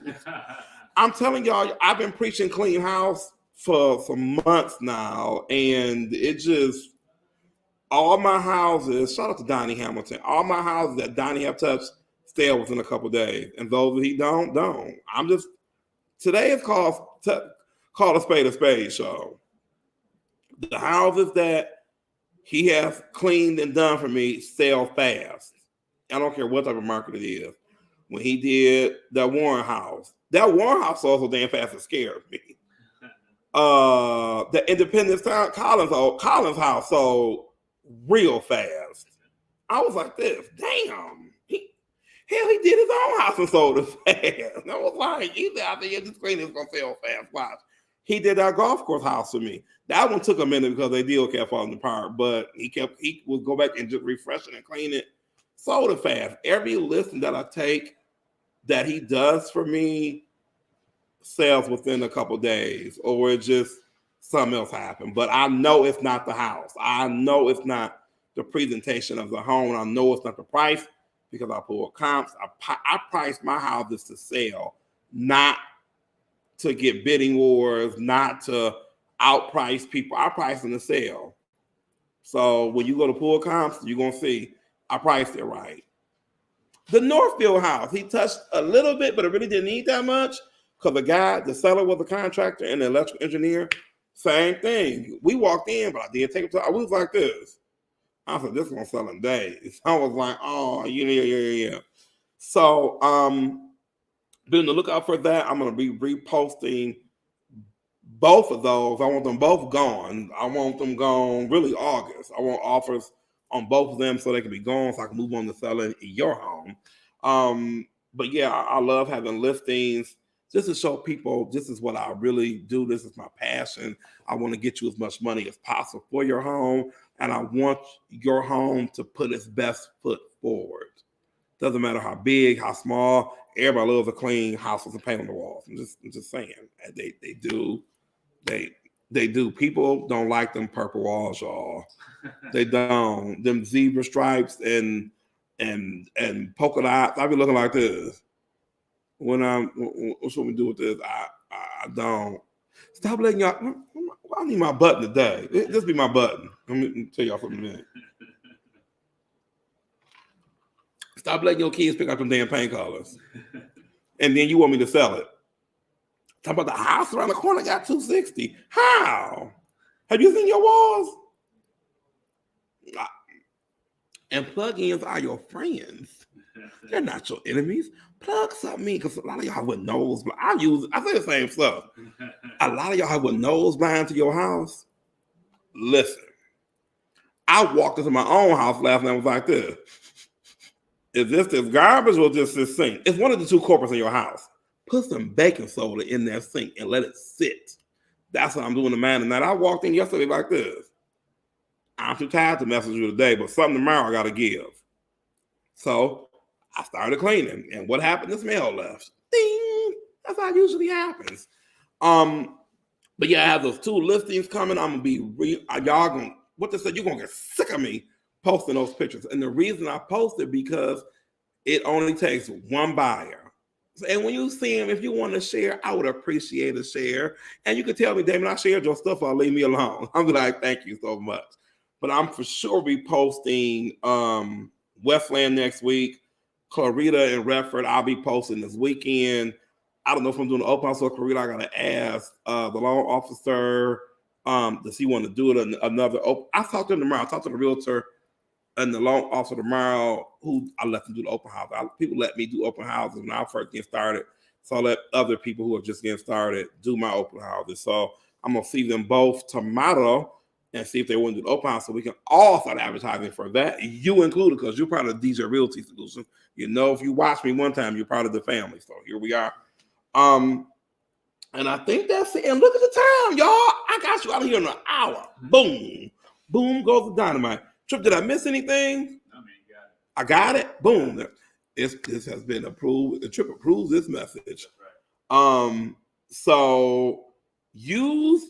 I'm telling y'all, I've been preaching clean house for some months now, and it just, all my houses, shout out to Donnie Hamilton, all my houses that Donnie have touched sell within a couple days, and those that he don't. I'm just, today is called a spade show. The houses that he has cleaned and done for me sell fast. I don't care what type of market it is. When he did that Warren house sold so damn fast it scared me. The Independence Town Collins house sold real fast. I was like this, damn. He did his own house and sold it fast. I was like, either out there, this clean is gonna sell fast. Watch. He did our golf course house for me. That one took a minute because they deal kept falling apart, but he would go back and just refresh it and clean it. Sold it fast. Every listing that I take that he does for me sells within a couple days, or it just something else happened. But I know it's not the house. I know it's not the presentation of the home. I know it's not the price, because I pull comps. I price my houses to sell, not to get bidding wars, not to outprice people. I price them to sell. So when you go to pull comps, you're going to see I priced it right. The Northfield house, he touched a little bit, but it really didn't need that much because the seller was a contractor and the electrical engineer. Same thing. We walked in, but I did take it to, I was like this. I said, this is gonna sell in days. I was like, oh, yeah. So be on the lookout for that. I'm gonna be reposting both of those. I want them both gone. I want them gone really August. I want offers on both of them so they can be gone so I can move on to selling in your home. But yeah, I love having listings just to show people this is what I really do. This is my passion. I want to get you as much money as possible for your home. And I want your home to put its best foot forward. Doesn't matter how big, how small. Everybody loves a clean house with some paint on the walls. I'm just saying. They do. They do. People don't like them purple walls, y'all. They don't. Them zebra stripes and polka dots. I be looking like this. What should we do with this? I don't. Stop letting y'all. I need my button today. This be my button. Let me tell y'all something in a minute. Stop letting your kids pick out them damn paint colors. And then you want me to sell it. Talk about the house around the corner got $260. How? Have you seen your walls? And plug-ins are your friends. They're not your enemies. Plug something in, because a lot of y'all with nose blind. I say the same stuff. A lot of y'all with nose blind to your house. Listen, I walked into my own house last night and was like this. Is this garbage or just this sink? It's one of the two corporates in your house. Put some baking soda in that sink and let it sit. That's what I'm doing to mine tonight. I walked in yesterday like this. I'm too tired to message you today, but something tomorrow I got to give. So I started cleaning, and what happened? The smell left. Ding! That's how it usually happens. But yeah, I have those 2 listings coming. I'm gonna be y'all gonna what they said. You're gonna get sick of me posting those pictures, and the reason I posted because it only takes 1 buyer. And when you see them, if you want to share, I would appreciate a share. And you can tell me, Damon, I shared your stuff, or leave me alone. I'm like, thank you so much. But I'm for sure be posting Westland next week, Clarita and Redford. I'll be posting this weekend. I don't know if I'm doing the open house or Clarita. I gotta ask the loan officer does he want to do it another open. I talked to him tomorrow. I talked to the realtor and the loan officer tomorrow, who I let them do the open house. People let me do open houses when I first get started. So I let other people who are just getting started do my open houses. So I'm gonna see them both tomorrow and see if they want to do the open house, so we can all start advertising for that, you included, because you're part of DJ Realty Solutions. You know, if you watch me one time, you're part of the family. So here we are. And I think that's it. And look at the time, y'all. I got you out of here in an hour. Boom. Boom goes the dynamite. Trip, did I miss anything? I mean, you got it. I got it. Boom. This has been approved. The Trip approves this message. That's right. So use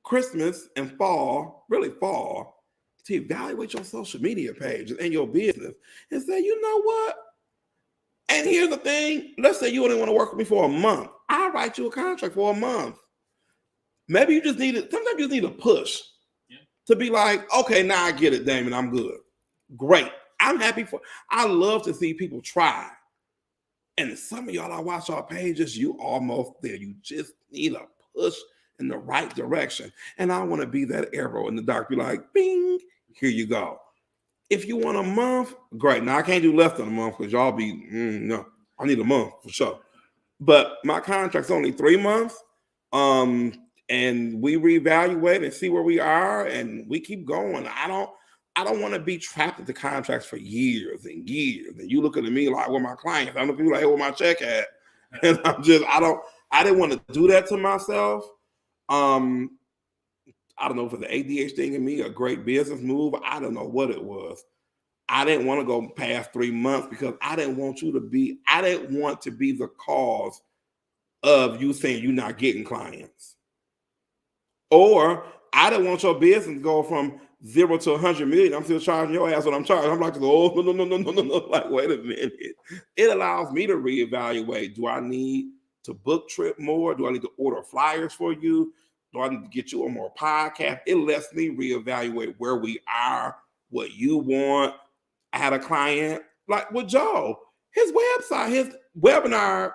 Christmas and fall, really fall, to evaluate your social media pages and your business and say, you know what? And here's the thing. Let's say you only want to work with me for a month. I'll write you a contract for a month. Maybe you just need it. Sometimes you just need a push to be like, okay, now I get it, Damon. I'm good. Great. I'm happy I love to see people try. And some of y'all, I watch our pages, you almost there. You just need a push in the right direction. And I want to be that arrow in the dark. Be like, bing, here you go. If you want a month, great. Now I can't do less than a month because y'all be, no, I need a month for sure. But my contract's only 3 months. And we reevaluate and see where we are, and we keep going. I don't want to be trapped at the contracts for years and years. And you looking at me like, well, my clients, I'm looking like, hey, where my check at? And I didn't want to do that to myself. I don't know if it's the ADHD thing in me, a great business move. I don't know what it was. I didn't want to go past 3 months because I didn't want to be the cause of you saying you're not getting clients. Or I didn't want your business to go from 0 to 100 million. I'm still charging your ass what I'm charging. I'm like, oh, no. Like, wait a minute. It allows me to reevaluate. Do I need to book Trip more? Do I need to order flyers for you? Do I need to get you on more podcasts? It lets me reevaluate where we are, what you want. I had a client, like with Joe, his website, his webinar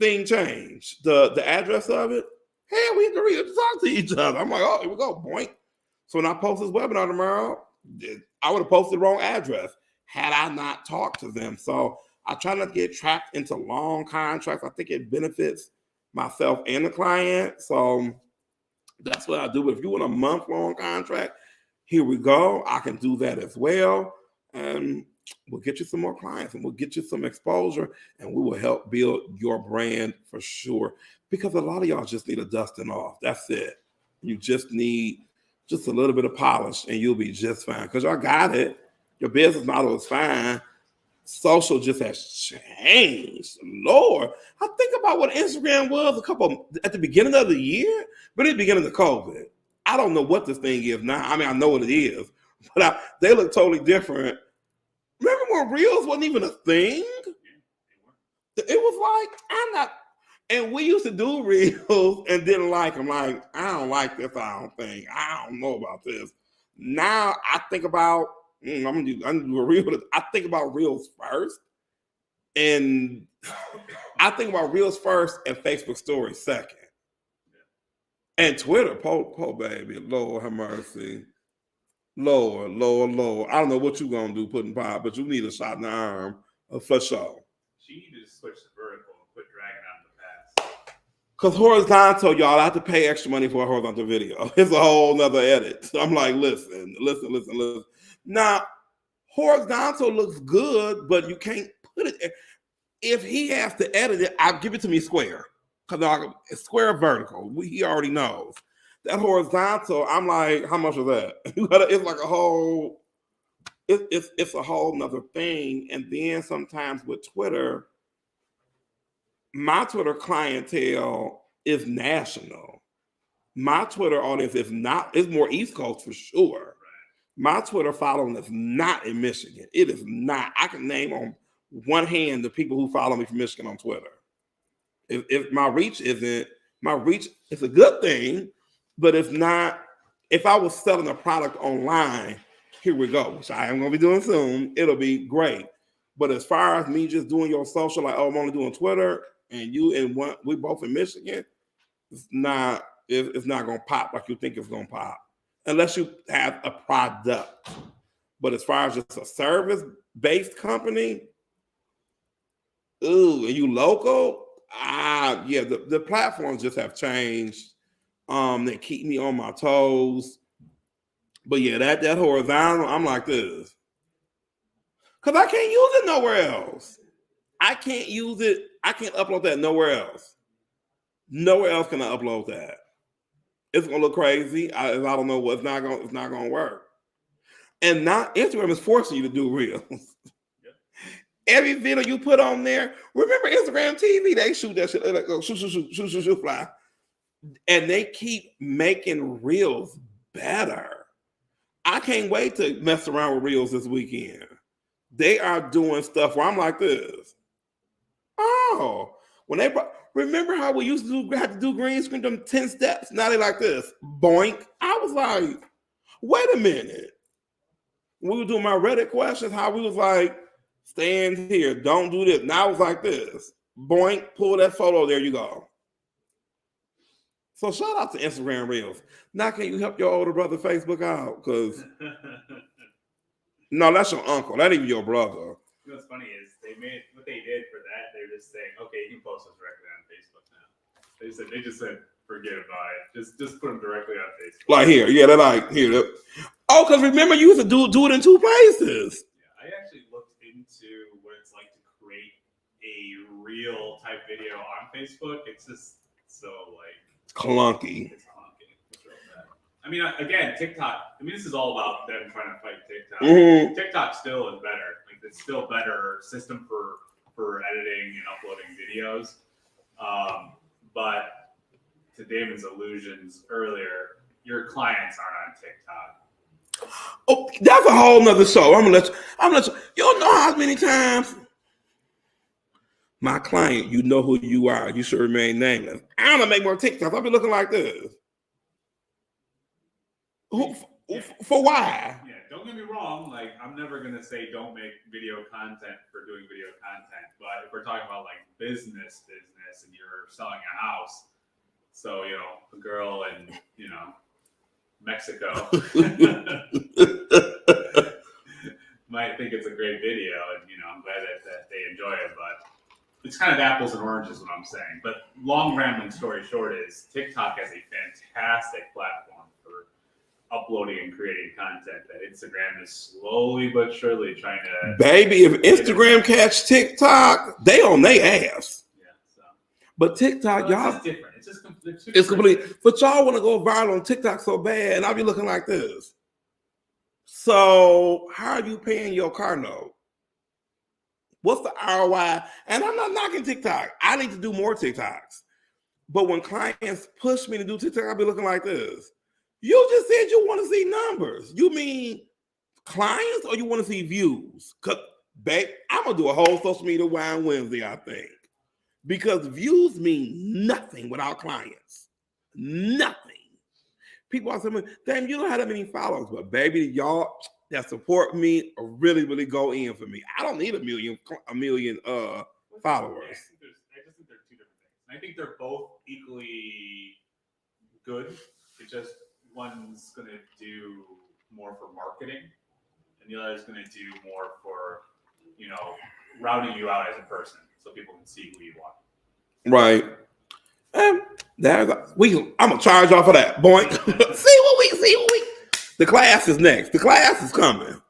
thing changed. The address of it. Hell, we had to talk to each other. I'm like, oh, here we go, boink. So when I post this webinar tomorrow, I would have posted the wrong address had I not talked to them. So I try not to get trapped into long contracts. I think it benefits myself and the client. So that's what I do. If you want a month-long contract, here we go. I can do that as well. And we'll get you some more clients and we'll get you some exposure and we will help build your brand for sure. Because a lot of y'all just need a dusting off. That's it. You just need just a little bit of polish and you'll be just fine. Because y'all got it. Your business model is fine. Social just has changed. Lord, I think about what Instagram was at the beginning of the year, but at the beginning of COVID. I don't know what this thing is now. I mean, I know what it is, but they look totally different. Remember when Reels wasn't even a thing? It was like, I'm not. And we used to do Reels and didn't like them. Like, I don't like this. I don't know about this. Now I think about, I'm gonna do a Reel. I think about Reels first, and I think about Reels first and Facebook Stories second, and Twitter. Po baby, Lord have mercy, Lord. I don't know what you gonna do putting pop, but you need a shot in the arm for sure. She needed to switch to vertical and quit dragging out the pass. Because horizontal, y'all, I have to pay extra money for a horizontal video. It's a whole nother edit. So I'm like, listen. Now, horizontal looks good, but you can't put it. If he has to edit it, I'll give it to me square. Because it's square vertical. He already knows. That horizontal, I'm like, how much is that? It's like a whole It's a whole nother thing. And then sometimes with Twitter, my Twitter clientele is national. My Twitter audience is more East Coast for sure. My Twitter following is not in Michigan. It is not. I can name on one hand the people who follow me from Michigan on Twitter. If my reach is a good thing, but it's not. If I was selling a product online, here we go, which I am going to be doing soon, it'll be great. But as far as me just doing your social, like, oh, I'm only doing Twitter, and we both in Michigan, it's not going to pop like you think it's going to pop, unless you have a product. But as far as just a service-based company, and you local, yeah, the platforms just have changed. They keep me on my toes. But yeah, that horizontal, I'm like this. Because I can't use it nowhere else. I can't use it. I can't upload that nowhere else. Nowhere else can I upload that. It's gonna look crazy. I don't know what it's not gonna work. And not Instagram is forcing you to do reels. Yep. Every video you put on there, remember Instagram TV, they shoot that shit. They like go shoot, fly. And they keep making reels better. I can't wait to mess around with reels this weekend. They are doing stuff where I'm like this. Oh, remember how we used to have to do green screen, them 10 steps? Now they like this. Boink. I was like, wait a minute. We were doing my Reddit questions, how we was like, stand here, don't do this. Now I was like this. Boink, pull that photo, there you go. So shout out to Instagram Reels. Now can you help your older brother Facebook out? Because no, that's your uncle. That ain't even your brother. You know what's funny is what they did for that. They're just saying, okay, you can post those directly on Facebook now. They just said forget about it. Just put them directly on Facebook. Like here, yeah, they're like here. Oh, because remember you used to do it in two places. Yeah, I actually looked into what it's like to create a real type video on Facebook. It's just so like clunky. It's clunky. It's real bad. I mean, again, TikTok. I mean, this is all about them trying to fight TikTok. Mm-hmm. TikTok still is better. Like, it's still better system for editing and uploading videos. But to Damon's allusions earlier, your clients aren't on TikTok. Oh, that's a whole nother show. I'm gonna let you. You don't know how many times my client, you know who you are. You should remain nameless. I'm gonna make more TikToks. I'll be looking like this. For why? Yeah, don't get me wrong. Like, I'm never gonna say don't make video content for doing video content. But if we're talking about like business, and you're selling a house, so a girl in Mexico might think it's a great video, and I'm glad that they enjoy it, but it's kind of apples and oranges, what I'm saying. But long rambling story short is TikTok has a fantastic platform for uploading and creating content that Instagram is slowly but surely trying to. Baby, if Instagram catch TikTok, they on their ass. Yeah. So. But TikTok, y'all. It's just different. It's complete. But y'all want to go viral on TikTok so bad, and I'll be looking like this. So how are you paying your car note? What's the ROI? And I'm not knocking TikTok. I need to do more TikToks. But when clients push me to do TikTok, I'll be looking like this. You just said you want to see numbers. You mean clients or you want to see views? Because, babe, I'm going to do a whole social media Wine Wednesday, I think. Because views mean nothing without clients. Nothing. People are saying, damn, you don't have that many followers. But, baby, y'all that support me really, really go in for me. I don't need a million followers. I just think they're two different things. I think they're both equally good. It's just one's going to do more for marketing, and the other is going to do more for, routing you out as a person so people can see who you are. Right. I'm gonna charge y'all for that. Boy, see what we. The class is next. The class is coming.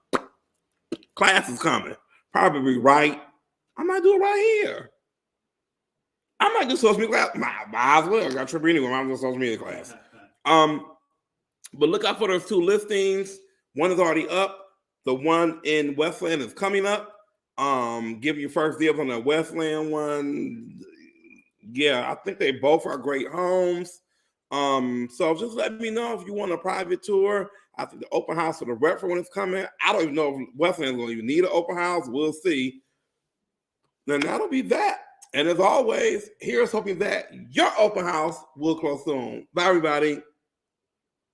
Probably right. I might do it right here. I might do social media class. Might as well. I got trip anyway. I'm doing social media class. But look out for those two listings. One is already up. The one in Westland is coming up. Give you first dibs on the Westland one. Yeah, I think they both are great homes. So just let me know if you want a private tour. I think the open house for the Redford one is coming. I don't even know if Westland's going to even need an open house. We'll see. Then that'll be that. And as always, here's hoping that your open house will close soon. Bye, everybody.